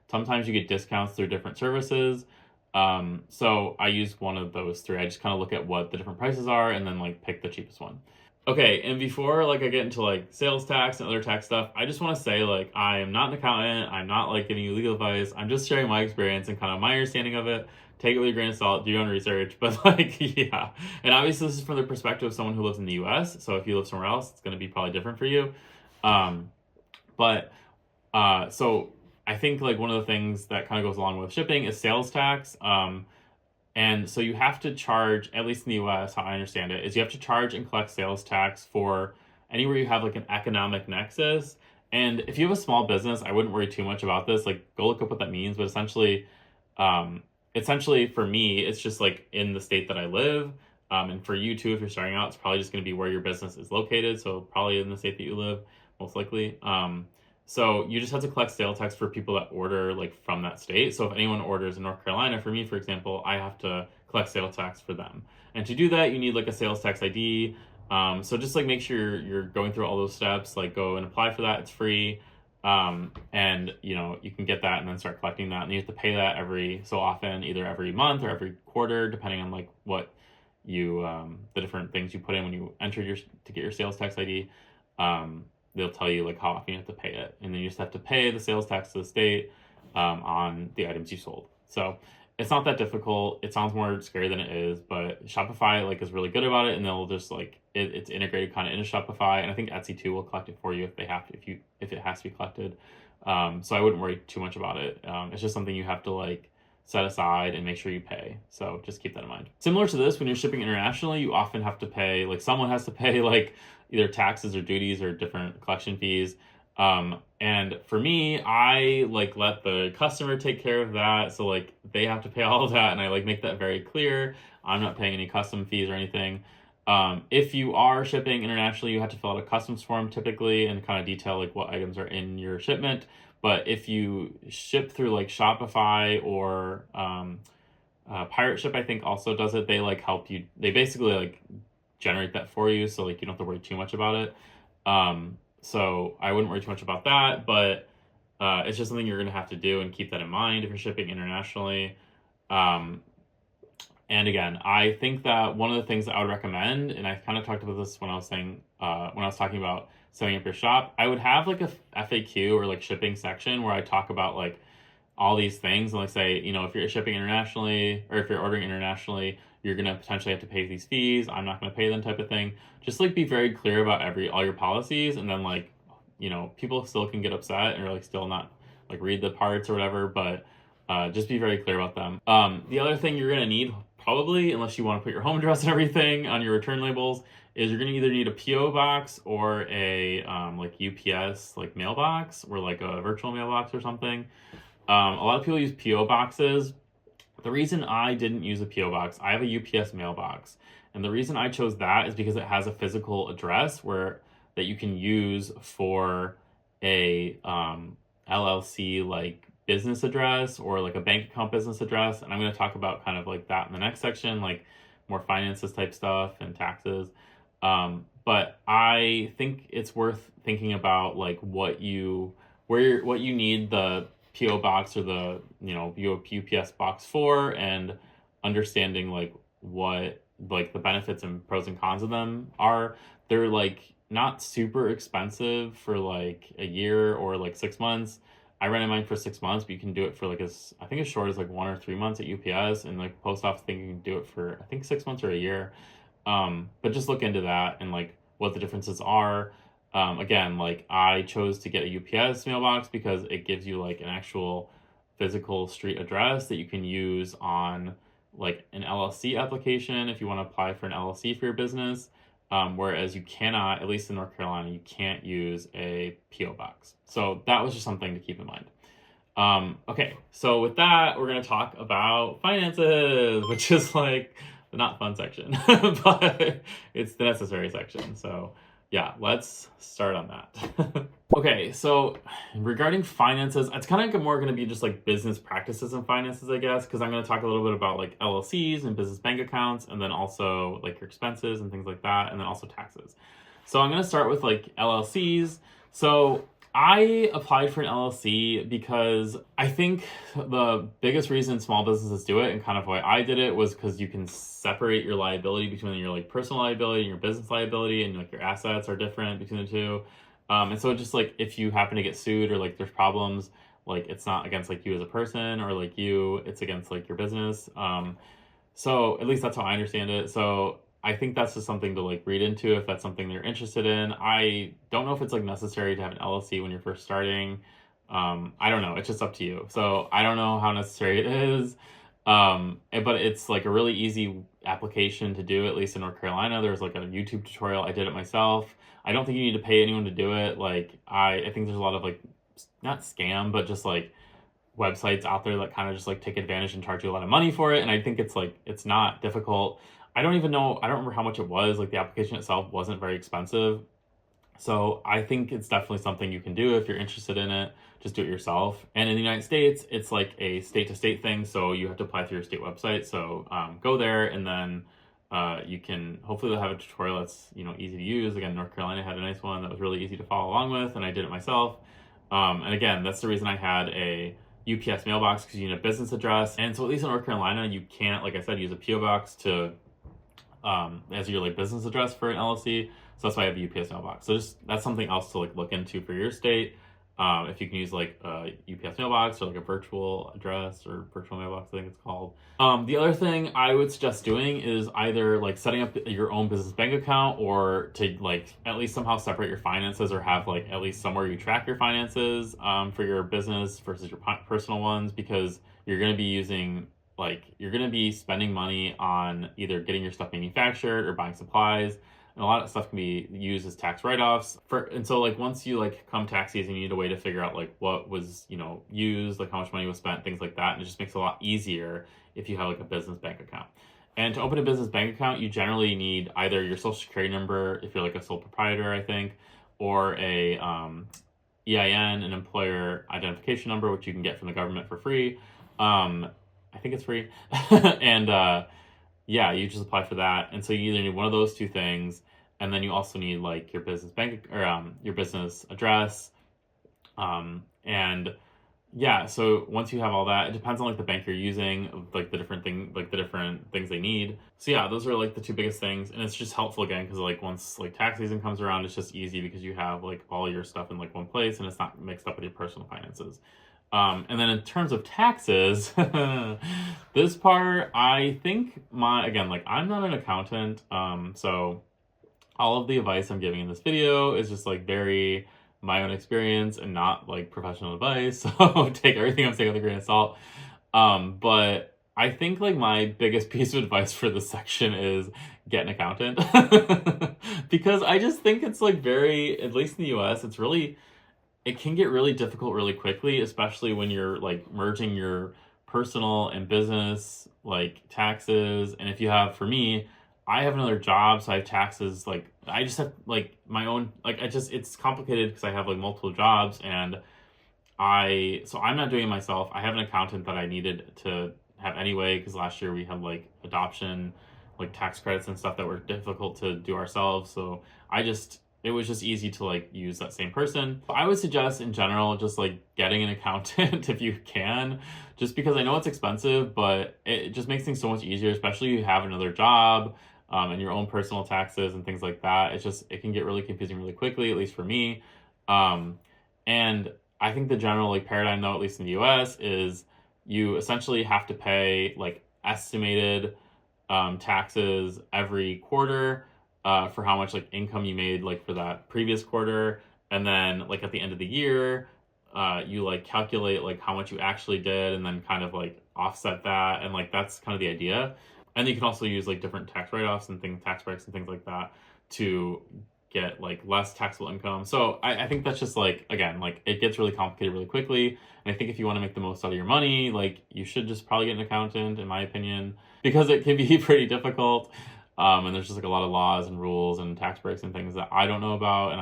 sometimes you get discounts through different services. So I use one of those three. I just kind of look at what the different prices are and then like pick the cheapest one. Okay, and before like I get into like sales tax and other tax stuff, I just want to say like I am not an accountant. I'm not like giving you legal advice. I'm just sharing my experience and kind of my understanding of it. Take it with a grain of salt, do your own research, but like, yeah. And obviously this is from the perspective of someone who lives in the US. So if you live somewhere else, it's going to be probably different for you. So I think like one of the things that kind of goes along with shipping is sales tax. And so you have to charge, at least in the US, how I understand it, is you have to charge and collect sales tax for anywhere you have like an economic nexus. And if you have a small business, I wouldn't worry too much about this. Like go look up what that means. But essentially for me, it's just like in the state that I live. And for you too, if you're starting out, it's probably just going to be where your business is located. So probably in the state that you live, most likely. So you just have to collect sales tax for people that order like from that state. So if anyone orders in North Carolina, for me, for example, I have to collect sales tax for them. And to do that, you need like a sales tax ID. So just like make sure you're going through all those steps, like go and apply for that. It's free. And you can get that and then start collecting that. And you have to pay that every so often, either every month or every quarter, depending on like what you, the different things you put in when you enter to get your sales tax ID. they'll tell you like how often you have to pay it, and then you just have to pay the sales tax to the state on the items you sold. So it's not that difficult. It sounds more scary than it is, but Shopify like is really good about it, and they'll just like it's integrated kind of into Shopify, and I think Etsy too will collect it for you if they have to, if it has to be collected. So I wouldn't worry too much about it. It's just something you have to like set aside and make sure you pay. So just keep that in mind. Similar to this, when you're shipping internationally, you often have to pay, like someone has to pay like either taxes or duties or different collection fees. And for me, I like let the customer take care of that. So like they have to pay all of that, and I like make that very clear. I'm not paying any custom fees or anything. If you are shipping internationally, you have to fill out a customs form typically and kind of detail like what items are in your shipment. But if you ship through like Shopify or Pirate Ship, I think also does it. They like help you. They basically like generate that for you, so like you don't have to worry too much about it. So I wouldn't worry too much about that, but it's just something you're going to have to do and keep that in mind if you're shipping internationally. And again, I think that one of the things that I would recommend, and I kind of talked about this when I was saying, when I was talking about setting up your shop, I would have like a FAQ or like shipping section where I talk about like all these things and like say, you know, if you're shipping internationally or if you're ordering internationally, you're going to potentially have to pay these fees. I'm not going to pay them type of thing. Just like be very clear about all your policies, and then like, you know, people still can get upset or like still not like read the parts or whatever, but just be very clear about them. The other thing you're going to need probably, unless you want to put your home address and everything on your return labels, is you're going to either need a PO box or a like UPS like mailbox or like a virtual mailbox or something. A lot of people use PO boxes. The reason I didn't use a PO box, I have a UPS mailbox, and the reason I chose that is because it has a physical address that you can use for a LLC like business address or like a bank account business address. And I'm going to talk about kind of like that in the next section, like more finances type stuff and taxes. But I think it's worth thinking about like what you need the PO box or the, you know, UPS box for, and understanding like what like the benefits and pros and cons of them are. They're like not super expensive for like a year or like 6 months. I rented mine for 6 months, but you can do it for like I think as short as like 1 or 3 months at UPS, and like post office thing you can do it for I think 6 months or a year. But just look into that and like what the differences are. Again, like I chose to get a UPS mailbox because it gives you like an actual physical street address that you can use on like an LLC application if you want to apply for an LLC for your business. Whereas you cannot, at least in North Carolina, you can't use a PO box. So that was just something to keep in mind. Okay, so with that, we're going to talk about finances, which is like the not fun section, but it's the necessary section. So yeah, let's start on that. Okay, so regarding finances, it's kind of more going to be just like business practices and finances, I guess, because I'm going to talk a little bit about like LLCs and business bank accounts, and then also like your expenses and things like that, and then also taxes. So I'm going to start with like LLCs. So I applied for an LLC because I think the biggest reason small businesses do it, and kind of why I did it, was because you can separate your liability between your like personal liability and your business liability, and like your assets are different between the two. And so just like if you happen to get sued or like there's problems, like it's not against like you as a person or like you, it's against like your business. So at least that's how I understand it. So I think that's just something to like read into if that's something they're interested in. I don't know if it's like necessary to have an LLC when you're first starting. I don't know. It's just up to you. So I don't know how necessary it is. But it's like a really easy application to do, at least in North Carolina. There's like a YouTube tutorial. I did it myself. I don't think you need to pay anyone to do it. Like I think there's a lot of like, not scam, but just like websites out there that kind of just like take advantage and charge you a lot of money for it. And I think it's like, it's not difficult. I don't remember how much it was. Like the application itself wasn't very expensive. So I think it's definitely something you can do if you're interested in it. Just do it yourself. And in the United States, it's like a state to state thing. So you have to apply through your state website. So go there, and then you can, hopefully they'll have a tutorial that's, you know, easy to use. Again, North Carolina had a nice one that was really easy to follow along with, and I did it myself. And again, that's the reason I had a UPS mailbox, because you need a business address. And so at least in North Carolina, you can't, like I said, use a PO box to as your like business address for an LLC. So that's why I have a UPS mailbox. So just that's something else to like look into for your state. If you can use like a UPS mailbox or like a virtual address or virtual mailbox, I think it's called. The other thing I would suggest doing is either like setting up your own business bank account, or to like at least somehow separate your finances, or have like at least somewhere you track your finances for your business versus your personal ones, because you're going to be using you're going to be spending money on either getting your stuff manufactured or buying supplies. And a lot of stuff can be used as tax write-offs and so like once you like come tax season, you need a way to figure out like what was used, like how much money was spent, things like that. And it just makes it a lot easier if you have like a business bank account. And to open a business bank account, you generally need either your social security number if you're like a sole proprietor, I think, or a EIN, an employer identification number, which you can get from the government for free. I think it's free. And yeah, you just apply for that. And so you either need one of those two things, and then you also need like your business bank or your business address. And yeah, so once you have all that, it depends on like the bank you're using, like the different things they need. So yeah, those are like the two biggest things. And it's just helpful again, because like once like tax season comes around, it's just easy because you have like all your stuff in like one place and it's not mixed up with your personal finances. And then in terms of taxes, this part, I think I'm not an accountant. So all of the advice I'm giving in this video is just like very my own experience and not like professional advice. So take everything I'm saying with a grain of salt. But I think like my biggest piece of advice for this section is get an accountant. Because I just think it's like at least in the US, it can get really difficult really quickly, especially when you're like merging your personal and business like taxes. And if you have, for me, I have another job, so I have taxes. Like I just have like my own, it's complicated because I have like multiple jobs, and so I'm not doing it myself. I have an accountant that I needed to have anyway, because last year we had like adoption, like tax credits and stuff that were difficult to do ourselves. So it was just easy to like use that same person. I would suggest in general, just like getting an accountant if you can, just because I know it's expensive, but it just makes things so much easier, especially if you have another job and your own personal taxes and things like that. It can get really confusing really quickly, at least for me. And I think the general like paradigm though, at least in the US, is you essentially have to pay like estimated taxes every quarter for how much like income you made like for that previous quarter. And then like at the end of the year, you like calculate like how much you actually did, and then kind of like offset that. And like that's kind of the idea. And you can also use like different tax write-offs and tax breaks and things like that to get like less taxable income. So I think that's just like, again, like it gets really complicated really quickly. And I think if you want to make the most out of your money, like you should just probably get an accountant, in my opinion, because it can be pretty difficult. And there's just like a lot of laws and rules and tax breaks and things that I don't know about, and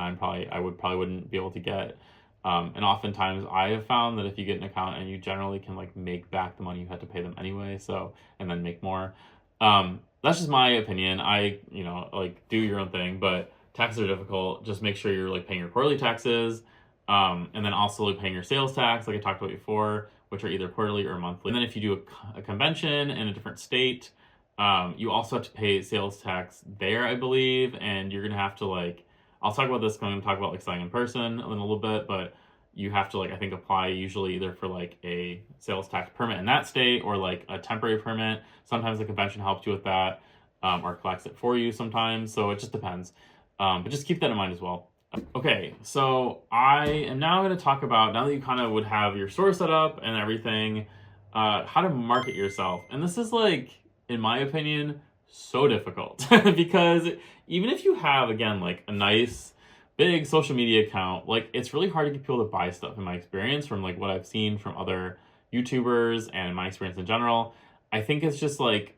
I wouldn't be able to get. And oftentimes I have found that if you get an accountant, you generally can like make back the money you had to pay them anyway. So, and then make more. That's just my opinion. Like do your own thing, but taxes are difficult. Just make sure you're like paying your quarterly taxes, and then also like paying your sales tax, like I talked about before, which are either quarterly or monthly. And then if you do a convention in a different state, you also have to pay sales tax there, I believe, and you're gonna have to like, I'll talk about this when I'm gonna talk about like selling in person in a little bit, but you have to like, I think, apply usually either for like a sales tax permit in that state or like a temporary permit. Sometimes the convention helps you with that, or collects it for you sometimes. So it just depends. But just keep that in mind as well. Okay, so I am now going to talk about, now that you kind of would have your store set up and everything, how to market yourself. And this is like, in my opinion, so difficult because even if you have, again, like a nice big social media account, like it's really hard to get people to buy stuff, in my experience, from like what I've seen from other YouTubers and in my experience in general. I think it's just like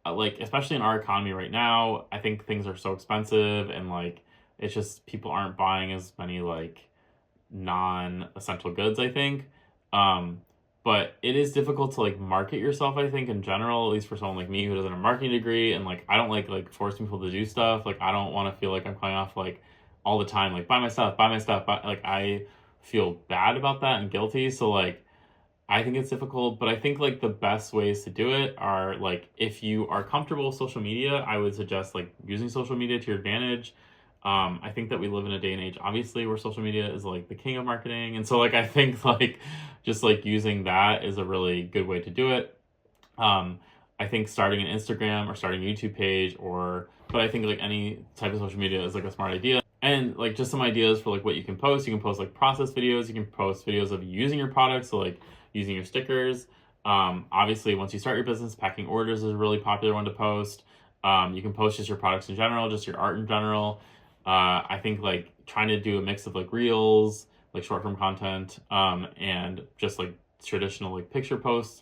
especially in our economy right now, I think things are so expensive, and like it's just people aren't buying as many like non-essential goods, I think. But it is difficult to like market yourself, I think, in general, at least for someone like me who doesn't have a marketing degree. And like I don't like forcing people to do stuff. Like I don't want to feel like I'm coming off like all the time like buy my stuff, like I feel bad about that and guilty. So like I think it's difficult, but I think like the best ways to do it are like if you are comfortable with social media, I would suggest like using social media to your advantage. I think that we live in a day and age, obviously, where social media is like the king of marketing, and so like I think like just like using that is a really good way to do it. Um, I think starting an Instagram or starting a YouTube page, but I think like any type of social media is like a smart idea. And like just some ideas for like what you can post. You can post like process videos. You can post videos of using your products, so like using your stickers. Obviously, once you start your business, packing orders is a really popular one to post. You can post just your products in general, just your art in general. I think like trying to do a mix of like reels, like short form content, and just like traditional like picture posts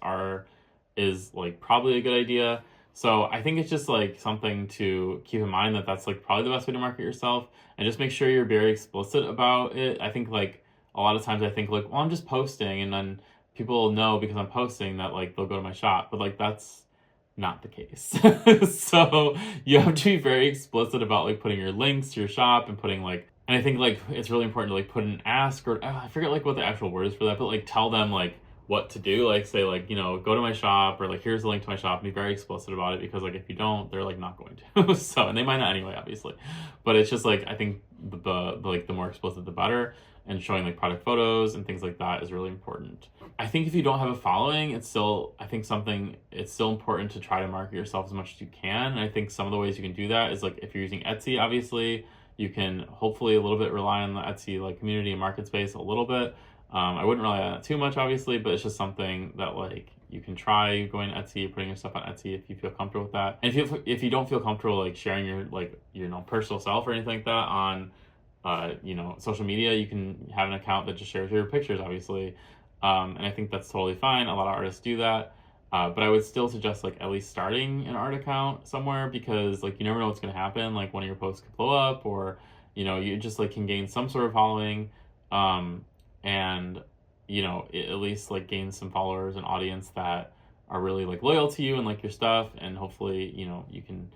is like probably a good idea. So I think it's just like something to keep in mind that that's like probably the best way to market yourself, and just make sure you're very explicit about it. I think like a lot of times I think like, well, I'm just posting, and then people know because I'm posting that like they'll go to my shop, but like that's not the case. So you have to be very explicit about like putting your links to your shop and putting like, and I think like it's really important to like put an ask, or I forget like what the actual word is for that, but like tell them like what to do, like say like, you know, go to my shop, or like here's the link to my shop, and be very explicit about it, because like if you don't, they're like not going to. So, and they might not anyway, obviously, but it's just like I think the more explicit the better, and showing like product photos and things like that is really important. I think if you don't have a following, it's still important to try to market yourself as much as you can. And I think some of the ways you can do that is like if you're using Etsy, obviously you can hopefully a little bit rely on the Etsy like community and market space a little bit. I wouldn't rely on it too much, obviously, but it's just something that like you can try going to Etsy, putting your stuff on Etsy if you feel comfortable with that. And if you don't feel comfortable like sharing your like personal self or anything like that on social media, you can have an account that just shares your pictures, obviously. And I think that's totally fine. A lot of artists do that. But I would still suggest like at least starting an art account somewhere, because like you never know what's going to happen. Like one of your posts could blow up, or you just like can gain some sort of following, and at least like gain some followers and audience that are really like loyal to you and like your stuff, and hopefully you can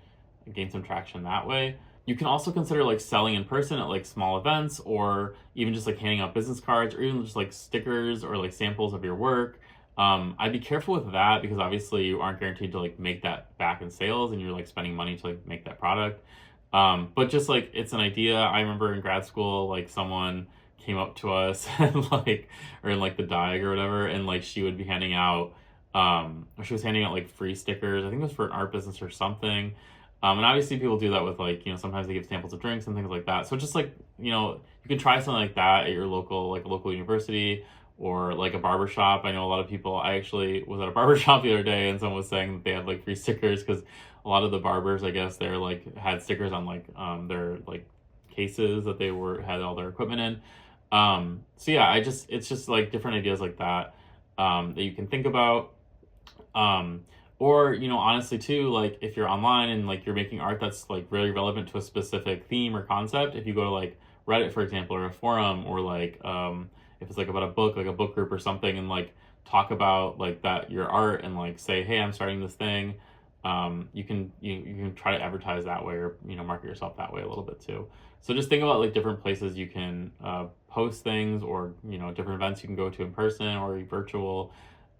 gain some traction that way. You can also consider like selling in person at like small events, or even just like handing out business cards, or even just like stickers or like samples of your work. I'd be careful with that, because obviously you aren't guaranteed to like make that back in sales, and you're like spending money to like make that product. But just like it's an idea. I remember in grad school, like someone came up to us and like, or in like the DIAG or whatever, and like she would be handing out, or she was handing out like free stickers. I think it was for an art business or something. And obviously people do that with like, sometimes they give samples of drinks and things like that. So just like, you can try something like that at your local university, or like a barber shop. I know a lot of people, I actually was at a barber shop the other day, and someone was saying that they had like free stickers, because a lot of the barbers, I guess, they're like had stickers on like their like cases that they had all their equipment in. So yeah, it's just like different ideas like that, that you can think about. Or, honestly too, like if you're online and like you're making art that's like really relevant to a specific theme or concept, if you go to like Reddit, for example, or a forum, or like, if it's like about a book, like a book group or something, and like talk about like that, your art, and like say, hey, I'm starting this thing. You can try to advertise that way, or, market yourself that way a little bit too. So just think about like different places you can, post things, or, different events you can go to in person or virtual.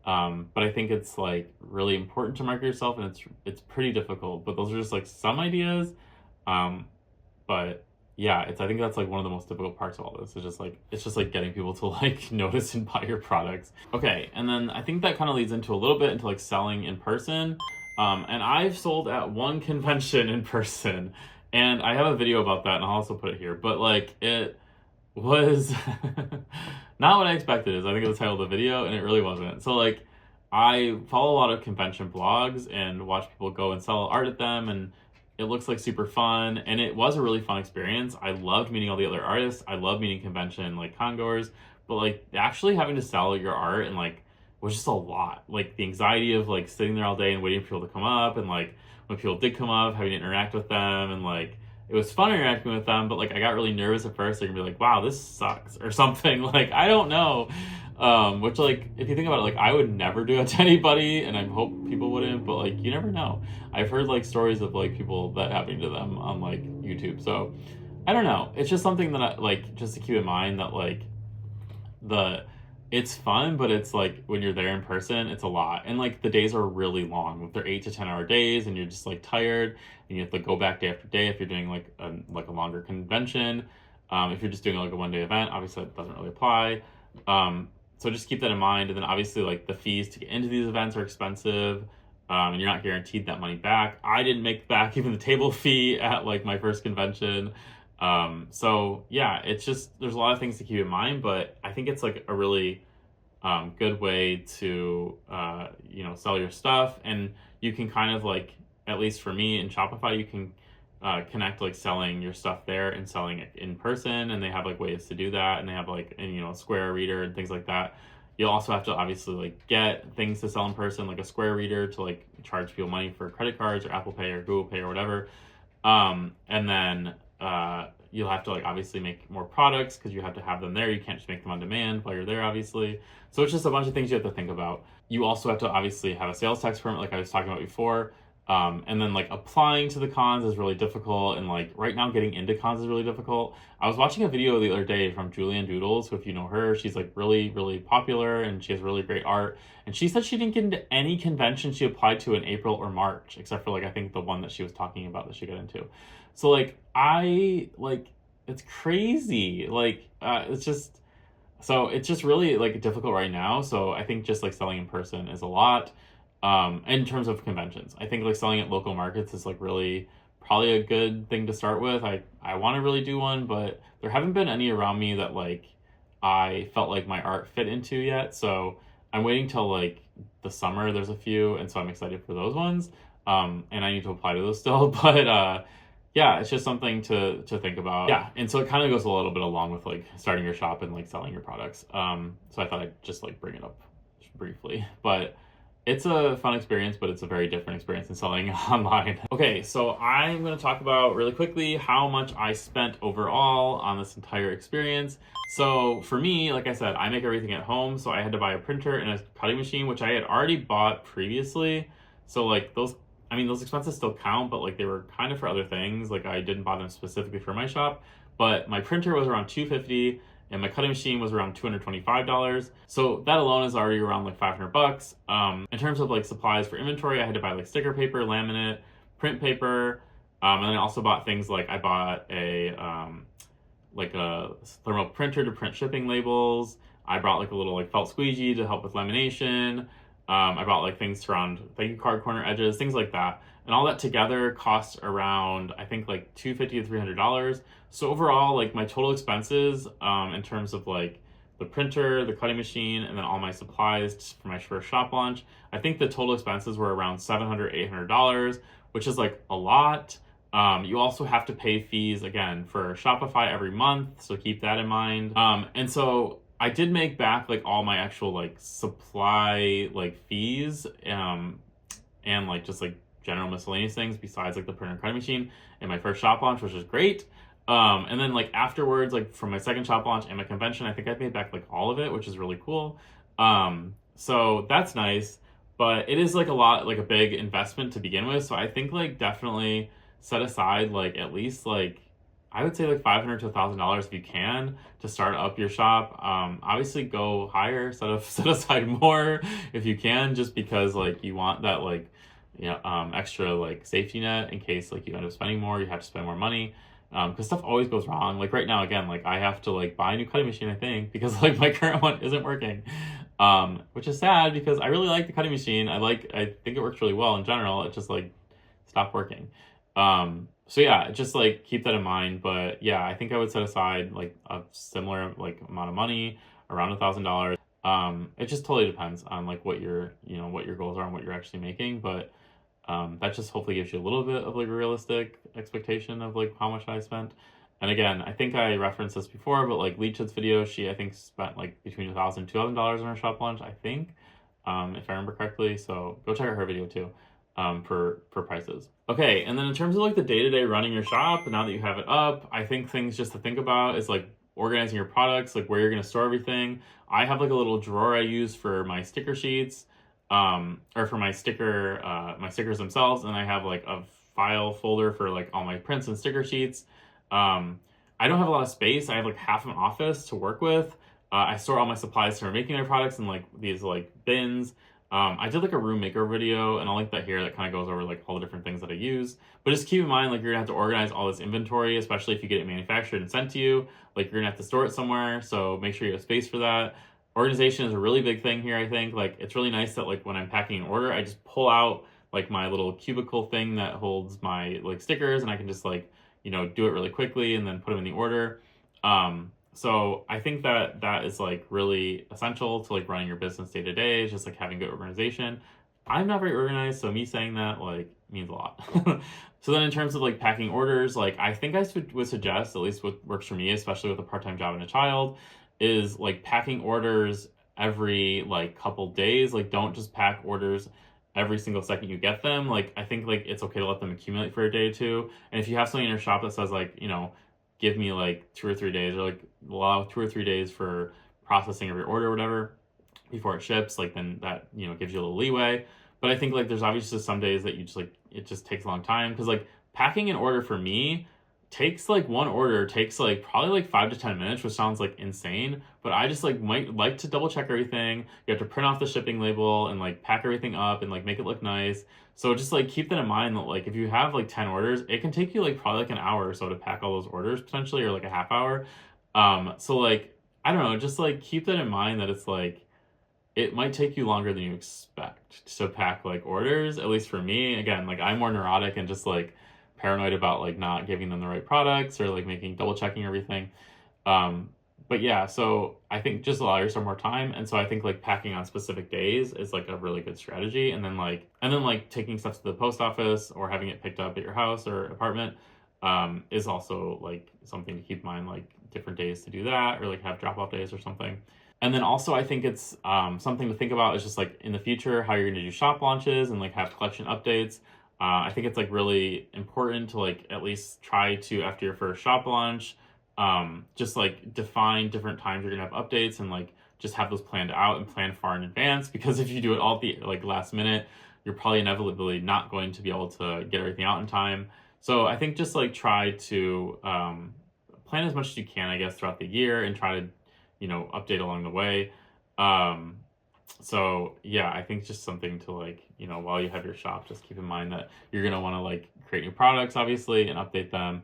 But I think it's like really important to market yourself, and it's pretty difficult, but those are just like some ideas. But yeah, I think that's like one of the most difficult parts of all this. It's just like getting people to like notice and buy your products. Okay, and then I think that kind of leads into a little bit into like selling in person. And I've sold at one convention in person, and I have a video about that, and I'll also put it here. But like it was not what I expected, is I think it was the title of the video, and it really wasn't. So like I follow a lot of convention blogs and watch people go and sell art at them, and it looks like super fun, and it was a really fun experience. I loved meeting all the other artists. I love meeting convention like congoers, but like actually having to sell your art and like was just a lot. Like the anxiety of like sitting there all day and waiting for people to come up, and like when people did come up, having to interact with them, and like it was fun interacting with them, but like I got really nervous at first. They're gonna be like, wow, this sucks, or something. Like I don't know. Which like if you think about it, like I would never do it to anybody, and I hope people wouldn't, but like you never know. I've heard like stories of like people that happening to them on like YouTube. So I don't know. It's just something that I like just to keep in mind, that like it's fun, but it's like when you're there in person, it's a lot. And like the days are really long. If they're 8 to 10 hour days and you're just like tired and you have to go back day after day if you're doing like a longer convention. If you're just doing like a 1 day event, obviously that doesn't really apply. So just keep that in mind. And then obviously like the fees to get into these events are expensive. And you're not guaranteed that money back. I didn't make back even the table fee at like my first convention. So yeah, it's just, there's a lot of things to keep in mind, but I think it's like a really good way to, sell your stuff. And you can kind of like, at least for me in Shopify, you can connect like selling your stuff there and selling it in person. And they have like ways to do that. And they have like, Square Reader and things like that. You'll also have to obviously like get things to sell in person, like a Square Reader to like charge people money for credit cards or Apple Pay or Google Pay or whatever. And then you'll have to like obviously make more products because you have to have them there. You can't just make them on demand while you're there, obviously. So it's just a bunch of things you have to think about. You also have to obviously have a sales tax permit, like I was talking about before. And then like applying to the cons is really difficult. And like right now getting into cons is really difficult. I was watching a video the other day from Julianne Doodles, who if you know her, she's like really, really popular and she has really great art. And she said she didn't get into any convention she applied to in April or March, except for like, I think the one that she was talking about that she got into. So like, it's crazy. It's just really like difficult right now. So I think just like selling in person is a lot. In terms of conventions, I think like selling at local markets is like really probably a good thing to start with. I want to really do one, but there haven't been any around me that like I felt like my art fit into yet. So I'm waiting till like the summer. There's a few, and so I'm excited for those ones. And I need to apply to those still, but yeah, it's just something to think about. Yeah, and so it kind of goes a little bit along with like starting your shop and like selling your products. So I thought I'd just like bring it up briefly, but it's a fun experience, but it's a very different experience than selling online. Okay, so I'm going to talk about really quickly how much I spent overall on this entire experience. So for me, like I said, I make everything at home, so I had to buy a printer and a cutting machine, which I had already bought previously. So like those expenses still count, but like they were kind of for other things. Like I didn't buy them specifically for my shop, but my printer was around $250 and my cutting machine was around $225. So that alone is already around like $500. In terms of like supplies for inventory, I had to buy like sticker paper, laminate, print paper. And then I also bought things like I bought a thermal printer to print shipping labels. I brought like a little like felt squeegee to help with lamination. I bought like things to surround thank you card corner edges, things like that. And all that together cost around, I think like $250 to $300. So overall, like my total expenses, in terms of like the printer, the cutting machine, and then all my supplies for my first shop launch, I think the total expenses were around $700, $800, which is like a lot. You also have to pay fees again for Shopify every month. So keep that in mind. And so I did make back like all my actual like supply like fees, and like just like general miscellaneous things besides like the printer and cutting machine in my first shop launch, which is great. And then like afterwards, like from my second shop launch and my convention, I think I paid back like all of it, which is really cool. So that's nice, but it is like a lot, like a big investment to begin with. So I think like definitely set aside like at least like I would say like $500 to $1,000 if you can to start up your shop. Obviously go higher, set aside more if you can, just because like you want that like extra like safety net in case like you end up spending more, you have to spend more money. Because stuff always goes wrong. Like right now, again, like I have to like buy a new cutting machine, I think, because like my current one isn't working, which is sad because I really like the cutting machine. I think it works really well in general. It just like stopped working. So yeah, just like keep that in mind. But yeah, I think I would set aside like a similar like amount of money, around $1,000. It just totally depends on like what your goals are and what you're actually making. But that just hopefully gives you a little bit of like a realistic expectation of like how much I spent. And again, I think I referenced this before, but like Leach's video, she I think spent like between $1,000 and $2,000 on her shop launch, I think, if I remember correctly. So go check out her video too, for prices. Okay, and then in terms of like the day-to-day running your shop, now that you have it up, I think things just to think about is like organizing your products, like where you're gonna store everything. I have like a little drawer I use for my sticker sheets. Or for my stickers themselves, and I have like a file folder for like all my prints and sticker sheets. I don't have a lot of space. I have like half an office to work with. I store all my supplies for making my products in like these like bins. I did like a room maker video, and I'll link that here. That kind of goes over like all the different things that I use. But just keep in mind, like, you're gonna have to organize all this inventory, especially if you get it manufactured and sent to you. Like, you're gonna have to store it somewhere, so make sure you have space for that. Organization is a really big thing here, I think. Like, it's really nice that like when I'm packing an order, I just pull out like my little cubicle thing that holds my like stickers, and I can just like, do it really quickly and then put them in the order. So I think that that is like really essential to like running your business day to day. It's just like having good organization. I'm not very organized, so me saying that like means a lot. So then in terms of like packing orders, like I think I would suggest, at least what works for me, especially with a part-time job and a child, is like packing orders every like couple days. Like, don't just pack orders every single second you get them. Like, I think like it's okay to let them accumulate for a day or two. And if you have something in your shop that says like, give me like 2 or 3 days, or like allow 2 or 3 days for processing of your order or whatever before it ships, like then that, gives you a little leeway. But I think like there's obviously some days that you just like, it just takes a long time, because like packing an order for me takes like one order takes like probably like 5 to 10 minutes, which sounds like insane, but I just like might like to double check everything. You have to print off the shipping label and like pack everything up and like make it look nice. So just like keep that in mind, that like if you have like 10 orders, it can take you like probably like an hour or so to pack all those orders potentially, or like a half hour. So like, I don't know, just like keep that in mind, that it's like it might take you longer than you expect to pack like orders. At least for me, again, like I'm more neurotic and just like paranoid about like not giving them the right products, or like double checking everything. But yeah, so I think just allow yourself more time. And so I think like packing on specific days is like a really good strategy. And then like taking stuff to the post office or having it picked up at your house or apartment is also like something to keep in mind, like different days to do that, or like have drop off days or something. And then also I think it's something to think about is just like in the future, how you're going to do shop launches and like have collection updates. I think it's like really important to like at least try to, after your first shop launch, just like define different times you're gonna have updates, and like just have those planned out and plan far in advance. Because if you do it all at the like last minute, you're probably inevitably not going to be able to get everything out in time. So I think just like try to plan as much as you can, I guess, throughout the year, and try to update along the way. So yeah, I think just something to like, while you have your shop, just keep in mind that you're going to want to like create new products, obviously, and update them.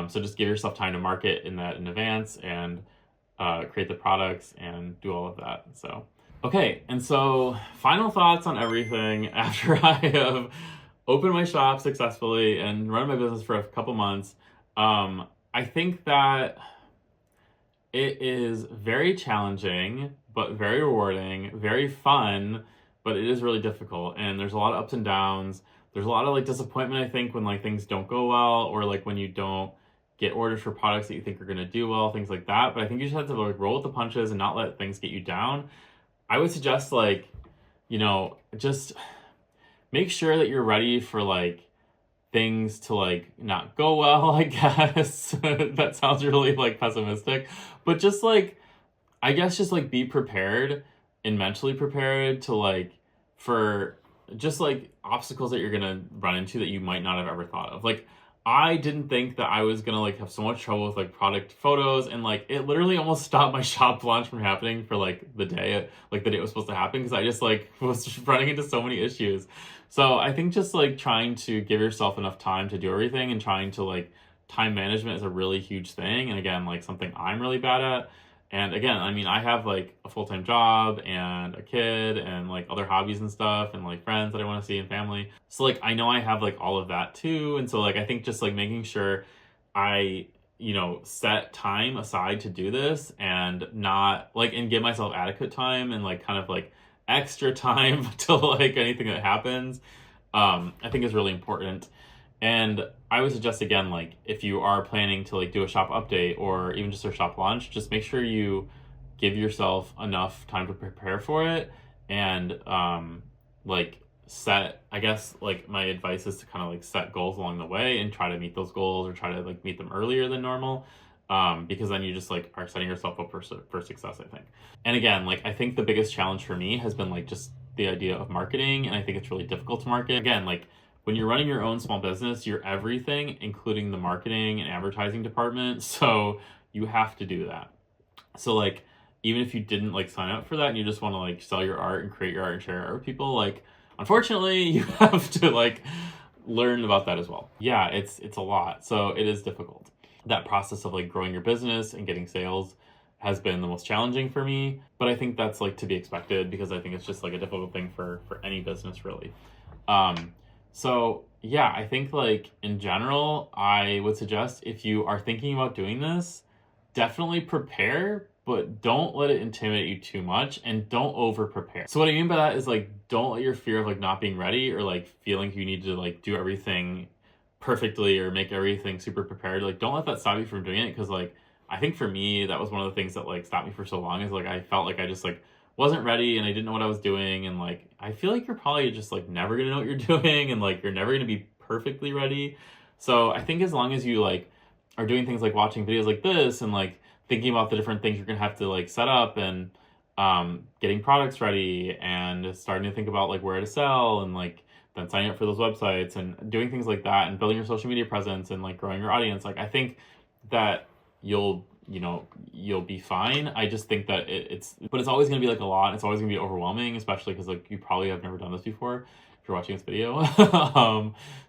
So just give yourself time to market in advance, and create the products and do all of that. So, okay. And so final thoughts on everything after I have opened my shop successfully and run my business for a couple months. I think that it is very challenging, but very rewarding, very fun, but it is really difficult. And there's a lot of ups and downs. There's a lot of like disappointment, I think, when like things don't go well, or like when you don't get orders for products that you think are going to do well, things like that. But I think you just have to like roll with the punches and not let things get you down. I would suggest like, just make sure that you're ready for like things to like not go well, I guess. That sounds really like pessimistic, but just like, I guess just like be prepared and mentally prepared to like, for just like obstacles that you're gonna run into that you might not have ever thought of. Like, I didn't think that I was gonna like have so much trouble with like product photos, and like it literally almost stopped my shop launch from happening for like the day it was supposed to happen, because I just like was just running into so many issues. So I think just like trying to give yourself enough time to do everything, and trying to like, time management is a really huge thing, and again, like something I'm really bad at. And again, I mean, I have like a full-time job and a kid and like other hobbies and stuff, and like friends that I want to see and family. So like, I know I have like all of that too. And so like, I think just like making sure I, set time aside to do this, and not like, and give myself adequate time and like kind of like extra time to like anything that happens, I think is really important. And I would suggest, again, like if you are planning to like do a shop update or even just a shop launch, just make sure you give yourself enough time to prepare for it. And like set, I guess like my advice is to kind of like set goals along the way and try to meet those goals, or try to like meet them earlier than normal. Because then you just like are setting yourself up for success, I think. And again, like I think the biggest challenge for me has been like just the idea of marketing. And I think it's really difficult to market. Again, like when you're running your own small business, you're everything, including the marketing and advertising department. So you have to do that. So like, even if you didn't like sign up for that and you just want to like sell your art and create your art and share art with people, like unfortunately you have to like learn about that as well. Yeah, it's a lot. So it is difficult. That process of like growing your business and getting sales has been the most challenging for me, but I think that's like to be expected because I think it's just like a difficult thing for any business really. Um, so yeah, I think like in general, I would suggest if you are thinking about doing this, definitely prepare, but don't let it intimidate you too much and don't over prepare. So what I mean by that is like don't let your fear of like not being ready or like feeling you need to like do everything perfectly or make everything super prepared. Like don't let that stop you from doing it because like I think for me that was one of the things that like stopped me for so long is like I felt like I just like wasn't ready and I didn't know what I was doing and like I feel like you're probably just like never gonna know what you're doing and like you're never gonna be perfectly ready. So I think as long as you like are doing things like watching videos like this and like thinking about the different things you're gonna have to like set up and getting products ready and starting to think about like where to sell and like then signing up for those websites and doing things like that and building your social media presence and like growing your audience, like I think that you'll be fine. I just think that but it's always going to be like a lot. It's always going to be overwhelming, especially because like you probably have never done this before if you're watching this video.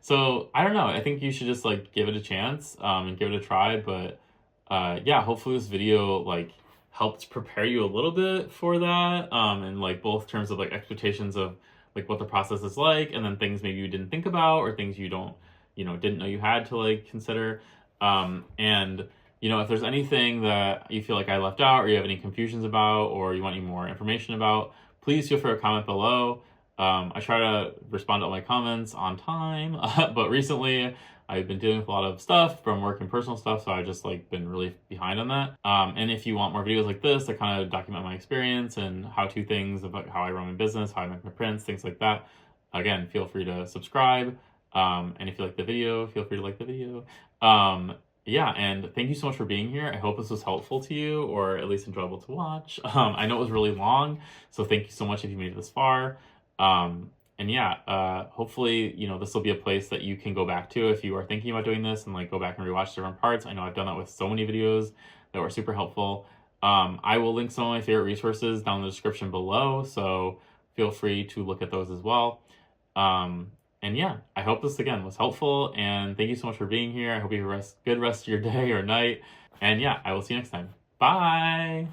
So I don't know. I think you should just like give it a chance and give it a try. But yeah, hopefully this video like helped prepare you a little bit for that and like both terms of like expectations of like what the process is like and then things maybe you didn't think about or things you don't didn't know you had to like consider and if there's anything that you feel like I left out or you have any confusions about or you want any more information about, please feel free to comment below. I try to respond to all my comments on time, but recently I've been dealing with a lot of stuff from work and personal stuff, so I've just like been really behind on that. And if you want more videos like this that kind of document my experience and how-to things about how I run my business, how I make my prints, things like that, again, feel free to subscribe. And if you like the video, feel free to like the video. Yeah, and thank you so much for being here. I hope this was helpful to you or at least enjoyable to watch. I know it was really long, so thank you so much if you made it this far. And yeah, hopefully, this will be a place that you can go back to if you are thinking about doing this and like go back and rewatch different parts. I know I've done that with so many videos that were super helpful. I will link some of my favorite resources down in the description below, so feel free to look at those as well. And yeah, I hope this again was helpful and thank you so much for being here. I hope you have a good rest of your day or night. And yeah, I will see you next time. Bye.